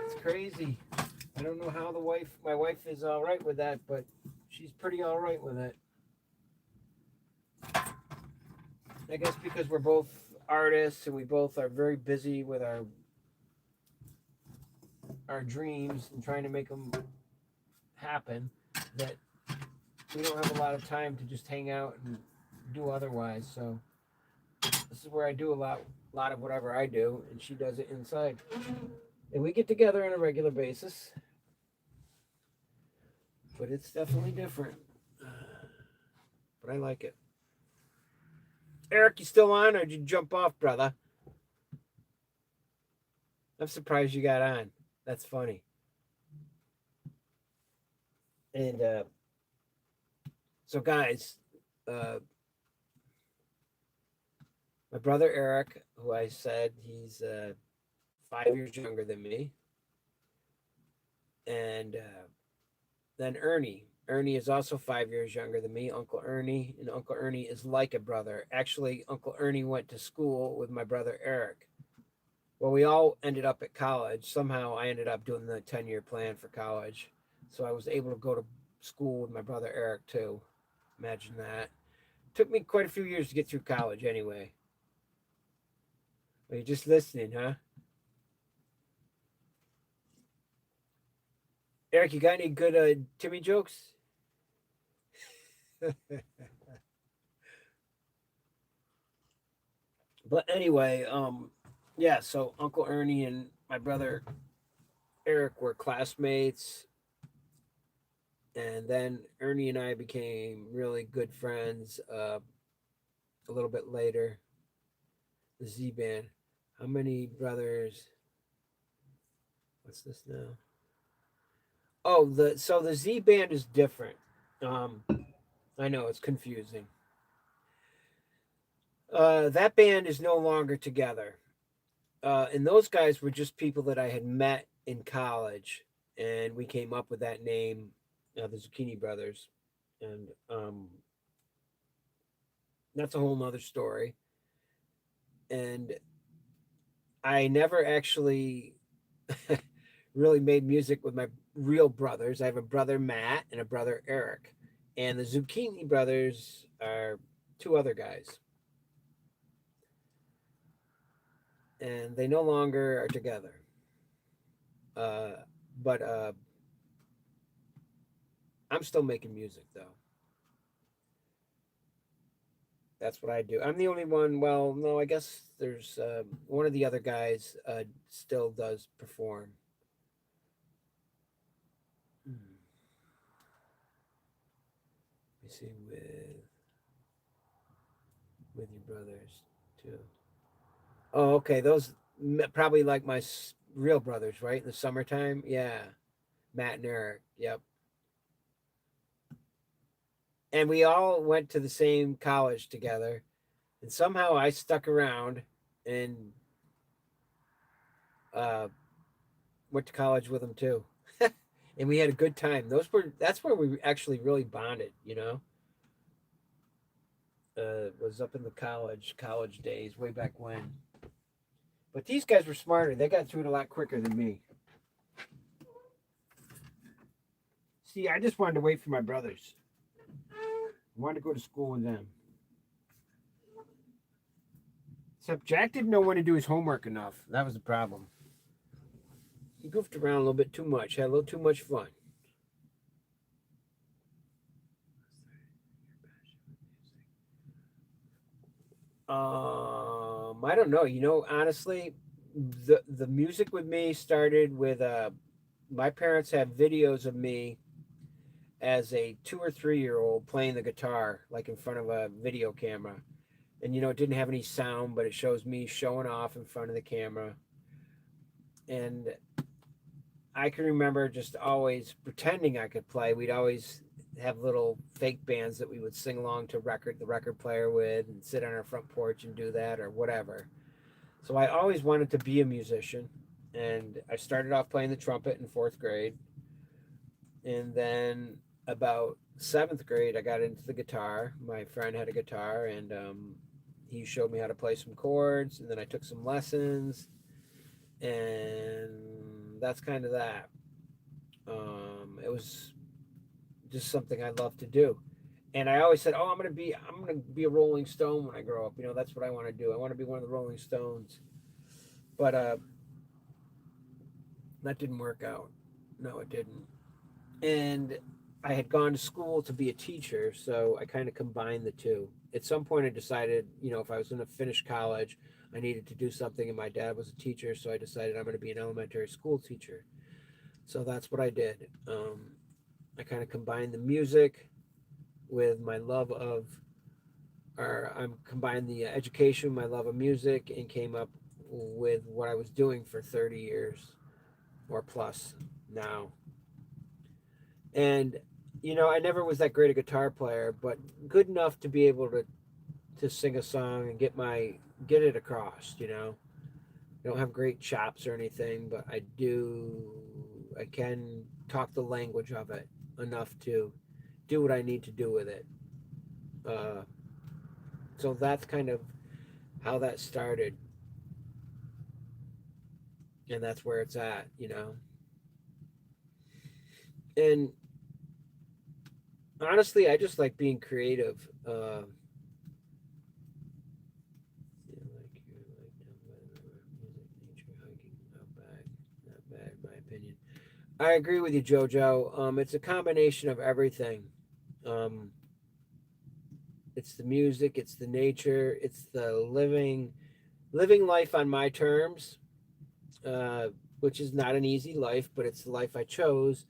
It's crazy. I don't know how my wife is all right with that, but she's pretty all right with it. I guess because we're both artists and we both are very busy with our dreams and trying to make them happen, that we don't have a lot of time to just hang out and do otherwise. So this is where I do a lot of whatever I do, and she does it inside. And we get together on a regular basis, but it's definitely different. But I like it. Eric, you still on, or did you jump off, brother? I'm surprised you got on. That's funny. And so, guys, uh, my brother Eric, who I said he's 5 years younger than me, and then Ernie. Ernie is also 5 years younger than me, Uncle Ernie, and Uncle Ernie is like a brother. Actually, Uncle Ernie went to school with my brother Eric. Well, we all ended up at college. Somehow I ended up doing the 10-year plan for college. So I was able to go to school with my brother Eric too. Imagine that. Took me quite a few years to get through college anyway. Are you just listening, huh? Eric, you got any good Timmy jokes? But anyway, yeah, so Uncle Ernie and my brother Eric were classmates, and then Ernie and I became really good friends a little bit later. The Z Band. How many brothers? What's this now? Oh, the Z Band is different. Um, I know it's confusing. That band is no longer together. And those guys were just people that I had met in college, and we came up with that name, the Zucchini Brothers, and that's a whole nother story. And I never actually really made music with my real brothers. I have a brother Matt and a brother Eric, and the Zucchini Brothers are two other guys, and they no longer are together. Uh, but I'm still making music though. That's what I do. I'm the only one. Well, no, I guess there's one of the other guys still does perform. Hmm. Let me see with your brothers too. Oh, okay. Those probably like my real brothers, right? In the summertime. Yeah, Matt and Eric. Yep. And we all went to the same college together, and somehow I stuck around and uh, went to college with them too. And we had a good time. That's where we actually really bonded. Was up in the college days way back when. But these guys were smarter. They got through it a lot quicker than me. See, I just wanted to wait for my brothers. I wanted to go to school with them. Except Jack didn't know when to do his homework enough. That was the problem. He goofed around a little bit too much, had a little too much fun. I don't know. Honestly, the music with me started with my parents had videos of me as a 2 or 3 year old playing the guitar, like in front of a video camera. And it didn't have any sound, but it shows me showing off in front of the camera. And I can remember just always pretending I could play. We'd always have little fake bands that we would sing along to the record player with, and sit on our front porch and do that or whatever. So I always wanted to be a musician, and I started off playing the trumpet in fourth grade, and then about seventh grade I got into the guitar. My friend had a guitar, and he showed me how to play some chords, and then I took some lessons, and that's kind of that. It was just something I loved to do. And I always said, "Oh, I'm gonna be a Rolling Stone when I grow up. That's what I want to do. I want to be one of the Rolling Stones." But that didn't work out. No, it didn't. And I had gone to school to be a teacher, so I kind of combined the two. At some point, I decided, if I was going to finish college, I needed to do something, and my dad was a teacher, so I decided I'm going to be an elementary school teacher. So that's what I did. I kind of combined the music with my love of, or I'm combined the education, my love of music, and came up with what I was doing for 30 years or plus now. And I never was that great a guitar player, but good enough to be able to sing a song and get it across. I don't have great chops or anything, but I can talk the language of it enough to do what I need to do with it. Uh, so that's kind of how that started, and that's where it's at. And honestly, I just like being creative. Not bad, in my opinion. I agree with you, Jojo. It's a combination of everything. Um, it's the music, it's the nature, it's the living life on my terms, uh, which is not an easy life, but it's the life I chose,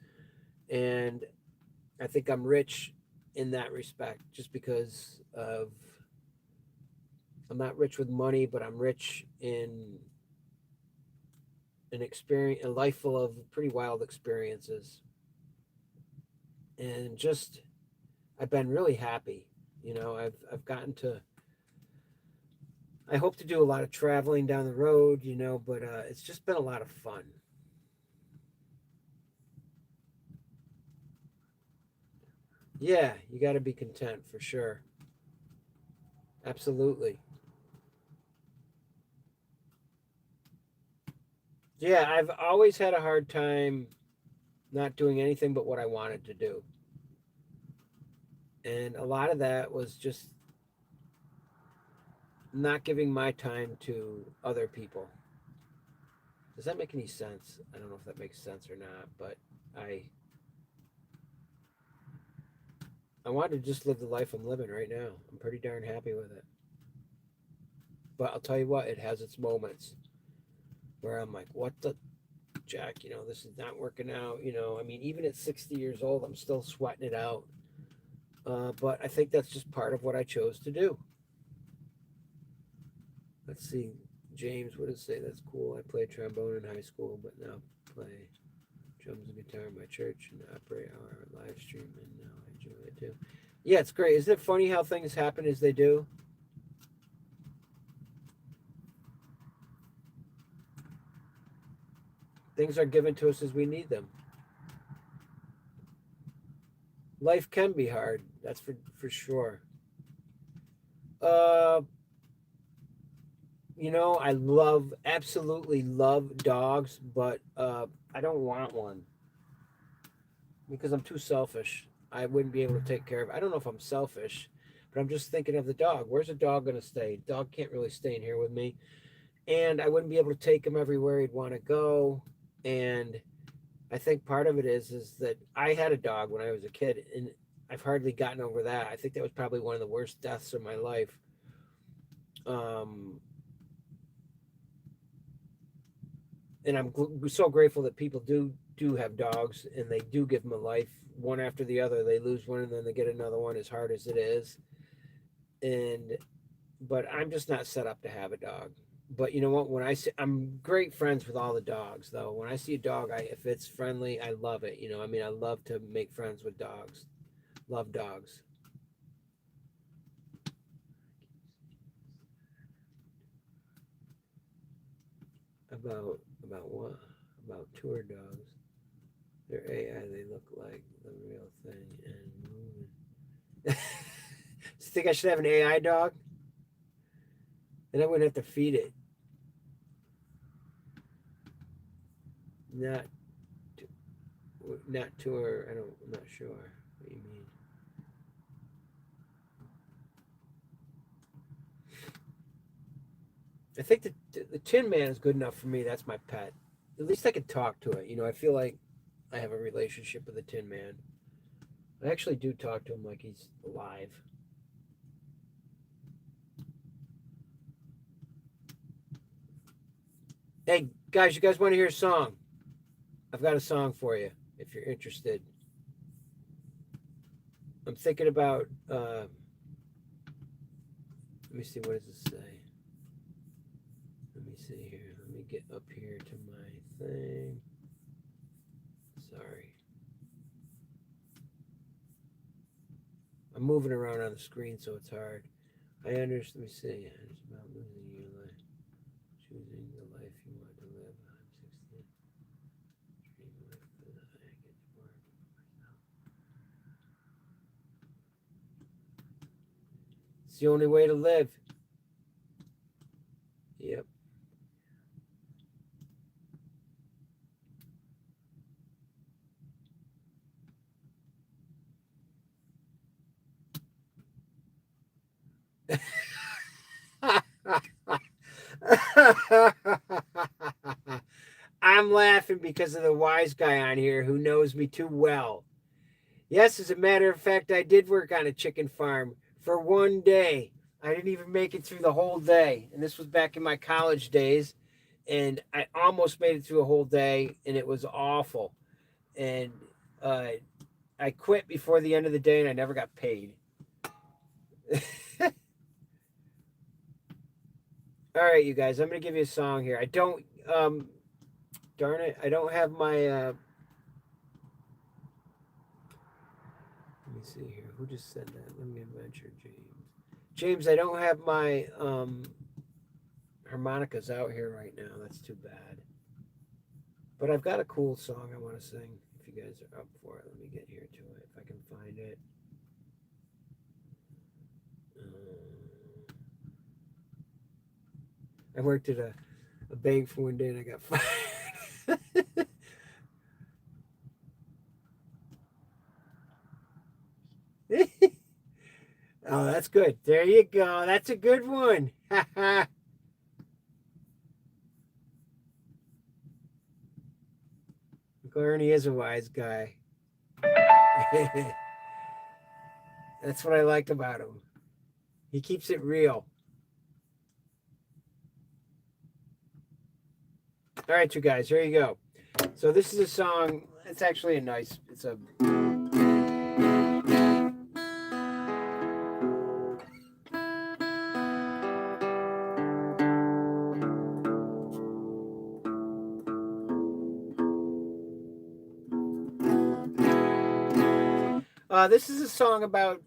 and I think I'm rich in that respect, just because of I'm not rich with money, but I'm rich in an experience, a life full of pretty wild experiences, and just I've been really happy. I've gotten to. I hope to do a lot of traveling down the road, but it's just been a lot of fun. Yeah, you got to be content for sure. Absolutely. Yeah, I've always had a hard time not doing anything but what I wanted to do. And a lot of that was just not giving my time to other people. Does that make any sense? I don't know if that makes sense or not, but I I want to just live the life I'm living right now. I'm pretty darn happy with it. But I'll tell you what, it has its moments where I'm like, what the Jack, this is not working out. I mean, even at 60 years old, I'm still sweating it out. But I think that's just part of what I chose to do. Let's see. James, what does it say? That's cool. I played trombone in high school, but now play drums and guitar in my church and operate our live stream, and now I enjoy it too. Yeah, it's great. Isn't it funny how things happen as they do? Things are given to us as we need them. Life can be hard. That's for sure. I absolutely love dogs, but I don't want one because I'm too selfish. I wouldn't be able to take care of it. I don't know if I'm selfish, but I'm just thinking of the dog. Where's the dog going to stay? Dog can't really stay in here with me. And I wouldn't be able to take him everywhere he'd want to go. And I think part of it is that I had a dog when I was a kid, and I've hardly gotten over that. I think that was probably one of the worst deaths of my life. And I'm so grateful that people do have dogs, and they do give them a life one after the other. They lose one and then they get another one, as hard as it is. But I'm just not set up to have a dog. But you know what? I'm great friends with all the dogs, though. When I see a dog, if it's friendly, I love it. I love to make friends with dogs. Love dogs. About what? About tour dogs. They're AI. They look like the real thing and moving. So you think I should have an AI dog? Then I wouldn't have to feed it. Not tour. I'm not sure what you mean. I think the Tinman is good enough for me. That's my pet. At least I can talk to it. I feel like I have a relationship with the Tinman. I actually do talk to him like he's alive. Hey, guys, you guys want to hear a song? I've got a song for you if you're interested. I'm thinking about, let me see, what does it say? Let me see here. Let me get up here to my thing. Sorry. I'm moving around on the screen, so it's hard. I understand. Let me see. It's about losing your life. Choosing the life you want to live. I'm 16. Dream life that I get to work myself. It's the only way to live. Yep. I'm laughing because of the wise guy on here who knows me too well. Yes, as a matter of fact, I did work on a chicken farm for one day. I didn't even make it through the whole day. And this was back in my college days. And I almost made it through a whole day, and it was awful. And I quit before the end of the day, and I never got paid. All right, you guys, I'm going to give you a song here. I don't, darn it, I don't have my, let me see here. Who just said that? Let me adventure, James. James, I don't have my harmonicas out here right now. That's too bad. But I've got a cool song I want to sing. If you guys are up for it, let me get here to it. If I can find it. I worked at a bank for one day and I got fired. Oh, that's good. There you go. That's a good one. Ernie is a wise guy. That's what I like about him. He keeps it real. All right, you guys, here you go. So this is a song. It's actually it's a This is a song about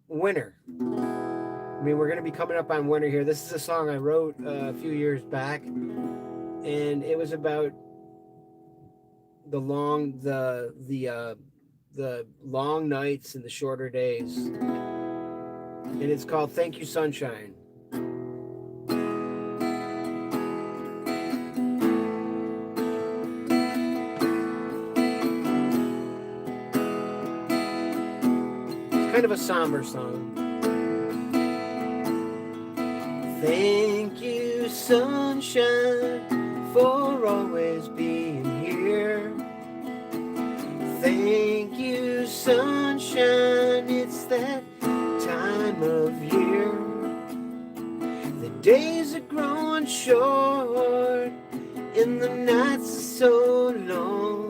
winter. I mean, we're going to be coming up on winter here. This is a song I wrote a few years back, and it was about the long nights and the shorter days. And it's called "Thank You, Sunshine." It's kind of a somber song. Thank you, sunshine, for always being here. Thank you, sunshine, it's that time of year. The days are growing short and the nights are so long.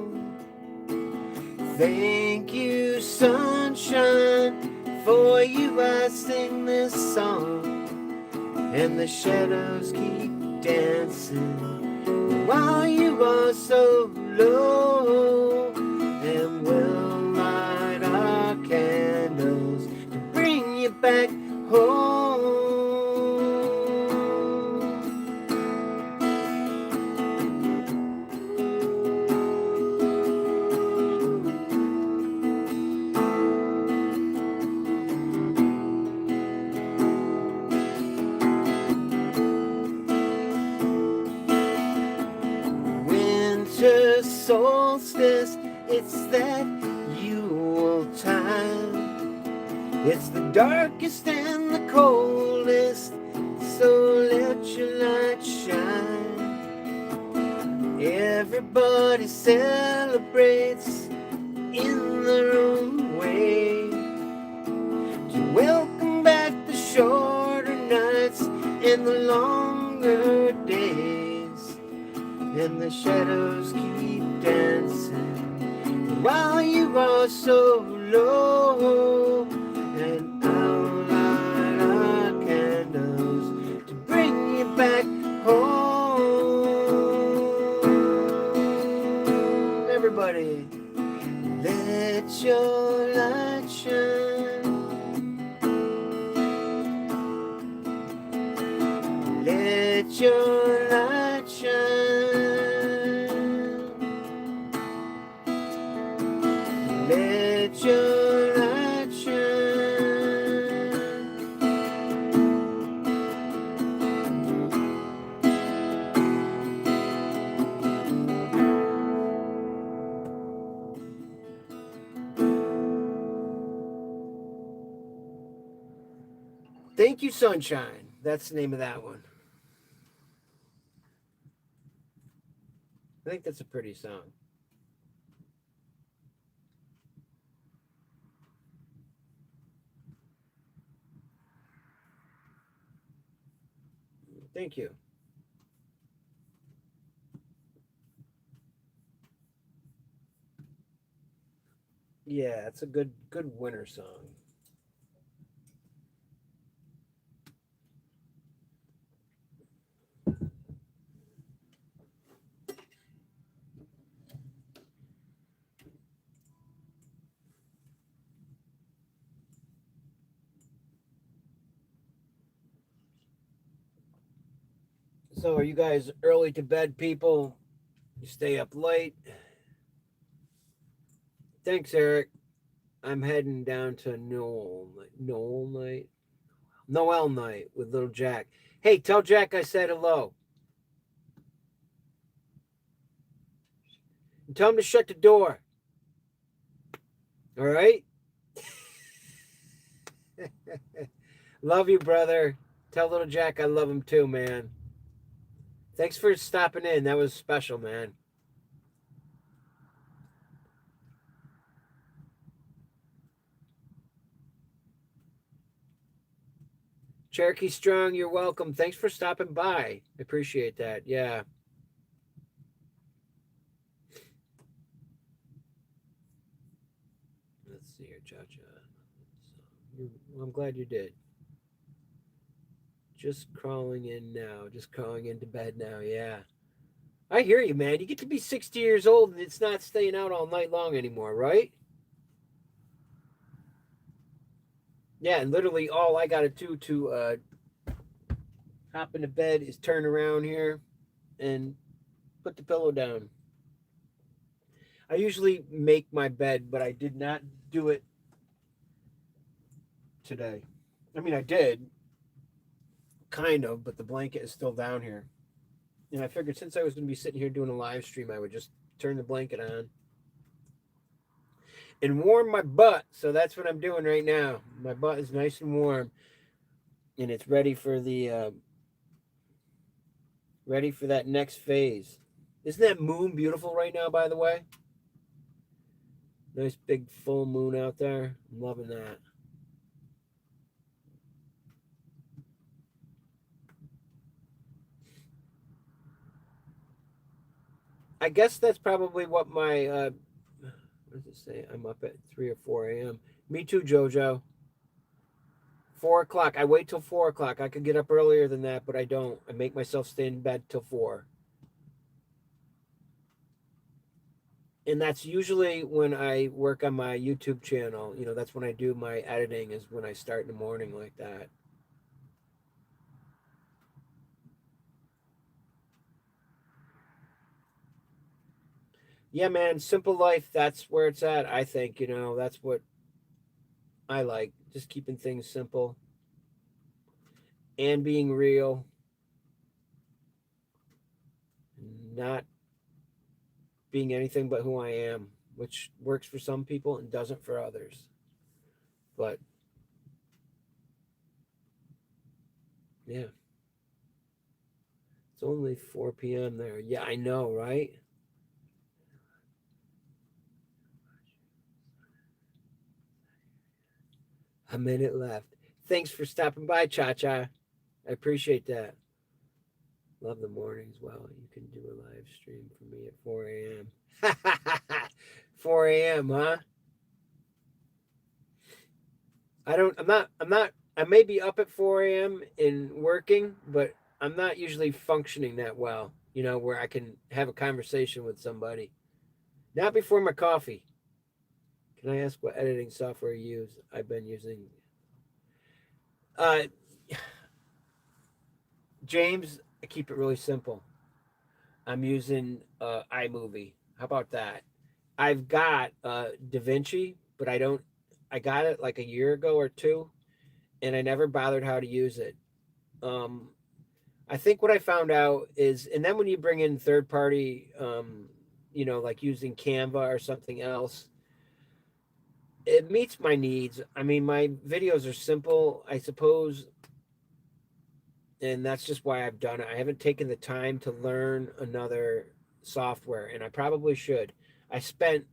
Thank you, sunshine, for you I sing this song. And the shadows keep dancing while you are so low. And we'll light our candles to bring you back home. Winter solstice, it's that Yule time. It's the darkest and the coldest, so let your light shine. Everybody celebrates in their own way to welcome back the shorter nights and the longer days. And the shadows keep dancing while you are so low. And I'll light our candles to bring you back home. Everybody, let your light shine. Let your light shine. Let your light shine. Thank you, sunshine. That's the name of that one. I think that's a pretty song. Thank you. Yeah, it's a good winter song. So, are you guys early to bed people? You stay up late? Thanks, Eric. I'm heading down to Noel night with little Jack. Hey, tell Jack I said hello. And tell him to shut the door. All right? Love you, brother. Tell little Jack I love him too, man. Thanks for stopping in. That was special, man. Cherokee Strong, you're welcome. Thanks for stopping by. I appreciate that. Yeah. Let's see here, Cha-Cha. I'm glad you did. Just crawling in now. Just crawling into bed now. Yeah. I hear you, man. You get to be 60 years old and it's not staying out all night long anymore, right? Yeah, and literally all I got to do to hop into bed is turn around here and put the pillow down. I usually make my bed, but I did not do it today. I mean, I did, kind of, but the blanket is still down here. And I figured since I was going to be sitting here doing a live stream, I would just turn the blanket on and warm my butt. So that's what I'm doing right now. My butt is nice and warm, and it's ready for that next phase. Isn't that moon beautiful right now, by the way? Nice big full moon out there. I'm loving that. I guess that's probably what my what does it say? I'm up at 3 or 4 a.m. Me too, Jojo. 4 o'clock. I wait till 4 o'clock. I could get up earlier than that, but I don't. I make myself stay in bed till 4. And that's usually when I work on my YouTube channel. You know, that's when I do my editing, is when I start in the morning like that. Yeah, man, simple life, that's where it's at, I think. That's what I like. Just keeping things simple and being real, not being anything but who I am, which works for some people and doesn't for others. But yeah, it's only 4 p.m. there. Yeah, I know, right? A minute left. Thanks for stopping by, Cha Cha. I appreciate that. Love the mornings. Well, you can do a live stream for me at 4 a.m. 4 a.m., huh? I may be up at 4 a.m. and working, but I'm not usually functioning that well, where I can have a conversation with somebody. Not before my coffee. Can I ask what editing software you use? I've been using uh James, I keep it really simple. I'm using iMovie. How about that? I've got DaVinci, but I got it like a year ago or two, and I never bothered how to use it. Um, I think what I found out is, and then when you bring in third party, like using Canva or something else, it meets my needs. I mean, my videos are simple, I suppose, and that's just why I've done it. I haven't taken the time to learn another software, and I probably should. I spent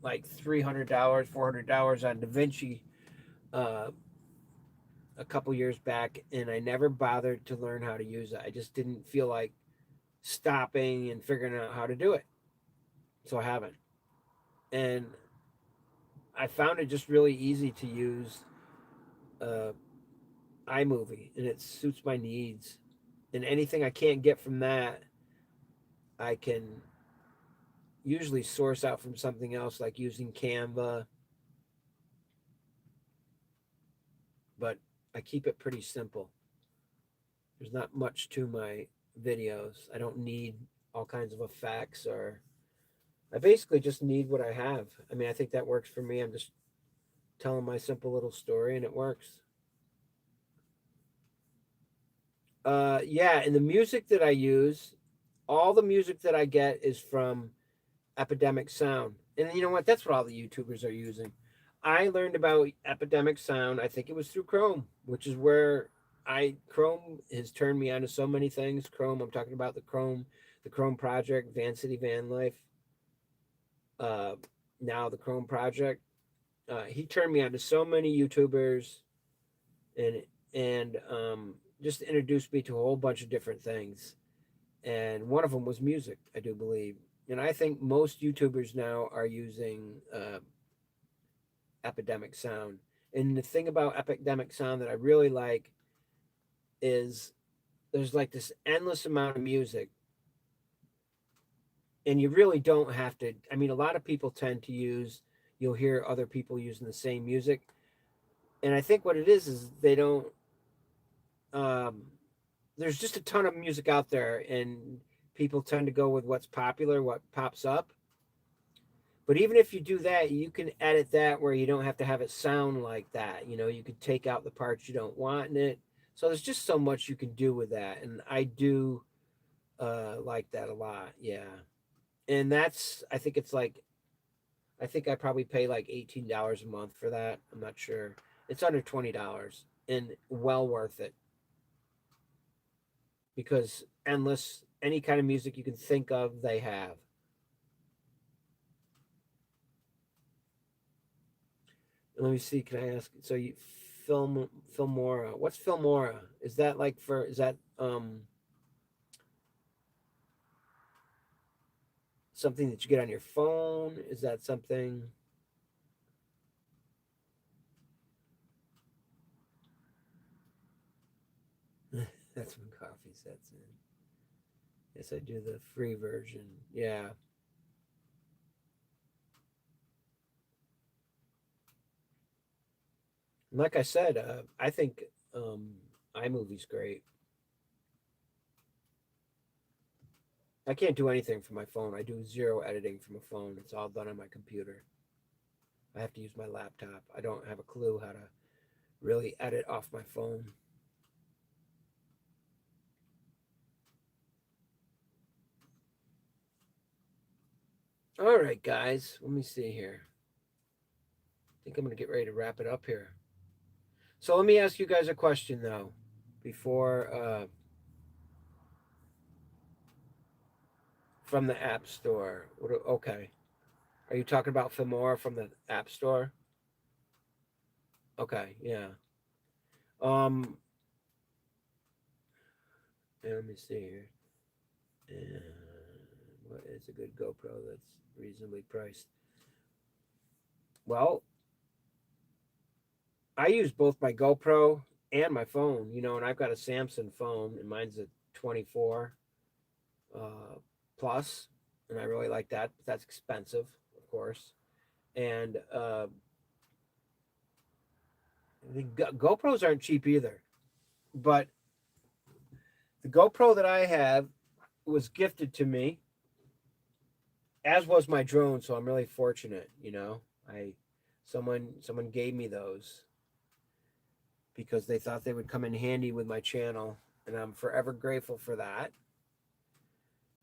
like $300, $400 on DaVinci uh, a couple years back, and I never bothered to learn how to use it. I just didn't feel like stopping and figuring out how to do it, so I haven't. And I found it just really easy to use uh, iMovie, and it suits my needs. And anything I can't get from that, I can usually source out from something else, like using Canva. But I keep it pretty simple. There's not much to my videos. I don't need all kinds of effects, or I basically just need what I have. I mean, I think that works for me. I'm just telling my simple little story, and it works. Yeah, and the music that I use, all the music that I get is from Epidemic Sound. And you know what? That's what all the YouTubers are using. I learned about Epidemic Sound, I think it was through Chrome, which is where Chrome has turned me on to so many things. Chrome, I'm talking about the Chrome project, Van City Van Life, uh, now the Chrome project. He turned me on to so many YouTubers, and just introduced me to a whole bunch of different things. And one of them was music, I do believe. And I think most YouTubers now are using Epidemic Sound. And the thing about Epidemic Sound that I really like is there's like this endless amount of music, and you really don't have to. I mean, a lot of people tend to use, you'll hear other people using the same music. And I think what it is they don't. Um, there's just a ton of music out there, and people tend to go with what's popular, what pops up. But even if you do that, you can edit that where you don't have to have it sound like that. You know, you could take out the parts you don't want in it. So there's just so much you can do with that, and I do like that a lot. Yeah, and that's I think it's like I think I probably pay like $18 a month for that. I'm not sure. It's under $20 and well worth it because endless any kind of music you can think of, they have. Let me see. Can I ask? So you Filmora? What's Filmora? Is that like for? Is that something that you get on your phone? Is that something? That's when coffee sets in. Yes, I do the free version. Yeah. And like I said, I think iMovie's great. I can't do anything from my phone. I do zero editing from a phone. It's all done on my computer. I have to use my laptop. I don't have a clue how to really edit off my phone. All right, guys. Let me see here. I think I'm going to get ready to wrap it up here. So let me ask you guys a question though, before from the App Store. Okay, are you talking about Filmora from the App Store? Okay, yeah. Um, let me see here. What is a good GoPro that's reasonably priced? Well, I use both my GoPro and my phone. You know, and I've got a Samsung phone, and mine's a 24 uh, plus, and I really like that. But that's expensive, of course. And the GoPros aren't cheap either. But the GoPro that I have was gifted to me, as was my drone. So I'm really fortunate. You know, I someone gave me those because they thought they would come in handy with my channel, and I'm forever grateful for that.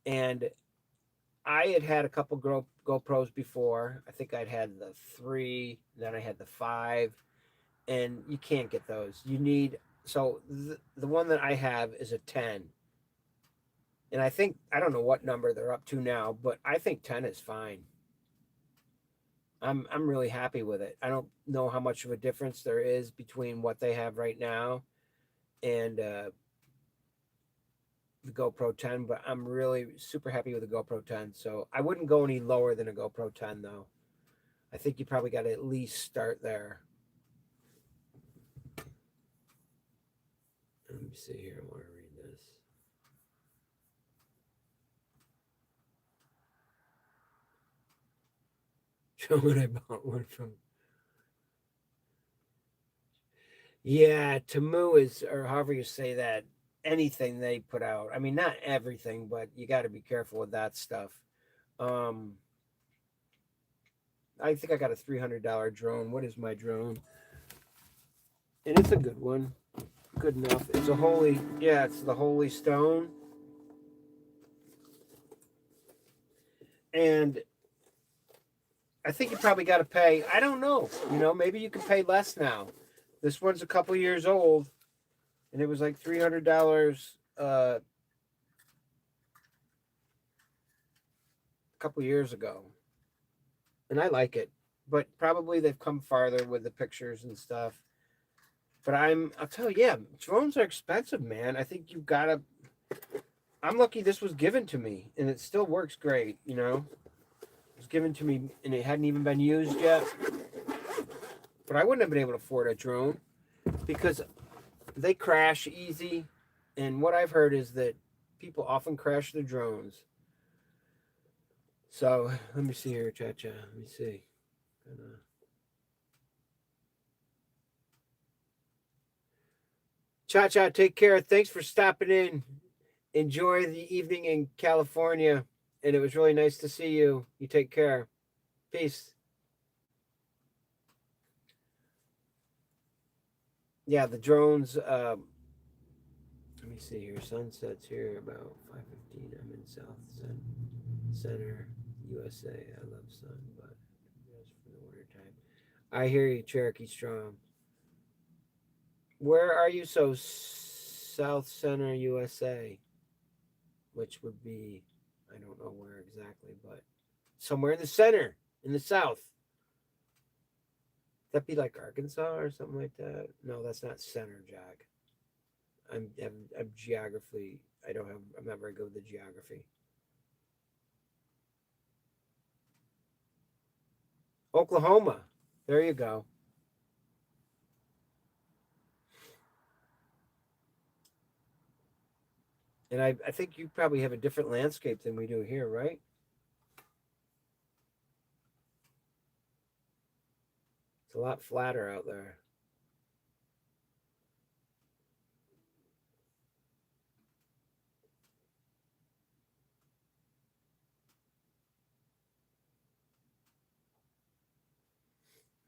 And I had had a couple GoPros before. I think I'd had the 3, then I had the 5, and you can't get those. You need so the one that I have is a 10. And I think I don't know what number they're up to now, but I think 10 is fine. I'm really happy with it. I don't know how much of a difference there is between what they have right now and the GoPro 10, but I'm really super happy with the GoPro 10. So I wouldn't go any lower than a GoPro 10 though. I think you probably got to at least start there. Let me see here. I want to read this. Show what I bought one from. Yeah, Tamu is, or however you say that, anything they put out. I mean, not everything, but you got to be careful with that stuff. Um, I think I got a $300 drone. What is my drone? And it's a good one. Good enough. It's a holy, yeah, it's the Holy Stone. And I think you probably got to pay, I don't know, maybe you can pay less now. This one's a couple years old, and it was like $300 a couple years ago. And I like it, but probably they've come farther with the pictures and stuff. But I'll tell you, yeah, drones are expensive, man. I think you've got to, I'm lucky this was given to me, and it still works great, It was given to me, and it hadn't even been used yet. But I wouldn't have been able to afford a drone because they crash easy. And what I've heard is that people often crash their drones. So let me see here, Chacha. Let me see. Cha, take care. Thanks for stopping in. Enjoy the evening in California. And it was really nice to see you. You take care. Peace. Yeah, the drones. Let me see here. Sunset's here about 5:15. I'm in South Center, USA. I love sun, but just for the winter time. I hear you, Cherokee Strong. Where are you? So South Center, USA, which would be, I don't know where exactly, but somewhere in the center, in the south. That'd be like Arkansas or something like that. No, that's not center, Jack. I'm geography. I don't have. I'm not very good with the geography. Oklahoma. There you go. And I think you probably have a different landscape than we do here, right? It's a lot flatter out there.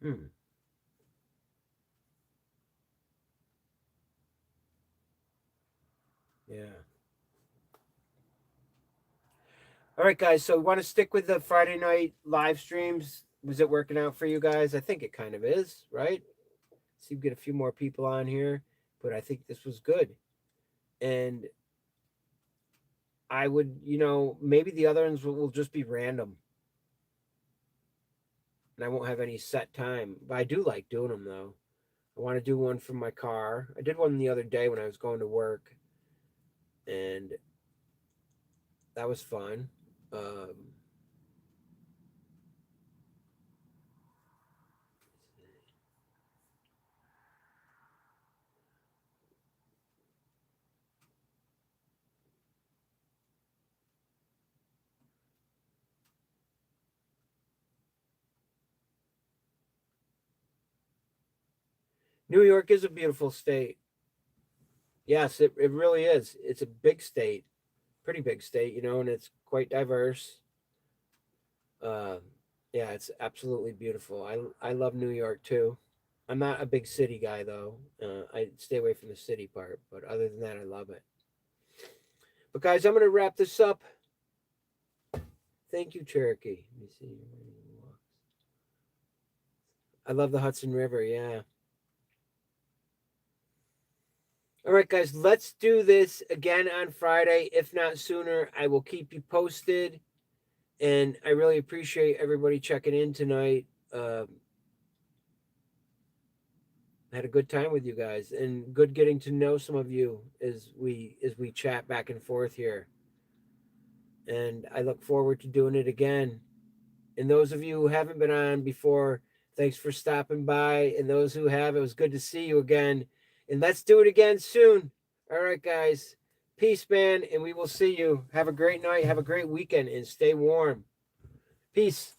Hmm. Yeah. All right, guys. So we want to stick with the Friday night live streams. Was it working out for you guys? I think it kind of is, right? See, we get a few more people on here, but I think this was good. And I would, maybe the other ones will just be random. And I won't have any set time. But I do like doing them though. I want to do one from my car. I did one the other day when I was going to work, and that was fun. New York is a beautiful state. Yes, it really is. It's a big state, pretty big state, and it's quite diverse. Uh, yeah, it's absolutely beautiful. I love New York too. I'm not a big city guy though. I stay away from the city part, but other than that, I love it. But guys, I'm gonna wrap this up. Thank you, Cherokee. Let me see. I love the Hudson River. Yeah. All right, guys, let's do this again on Friday. If not sooner, I will keep you posted. And I really appreciate everybody checking in tonight. I had a good time with you guys, and good getting to know some of you as we chat back and forth here. And I look forward to doing it again. And those of you who haven't been on before, thanks for stopping by. And those who have, it was good to see you again. And let's do it again soon. All right, guys. Peace, man. And we will see you. Have a great night. Have a great weekend and stay warm. Peace.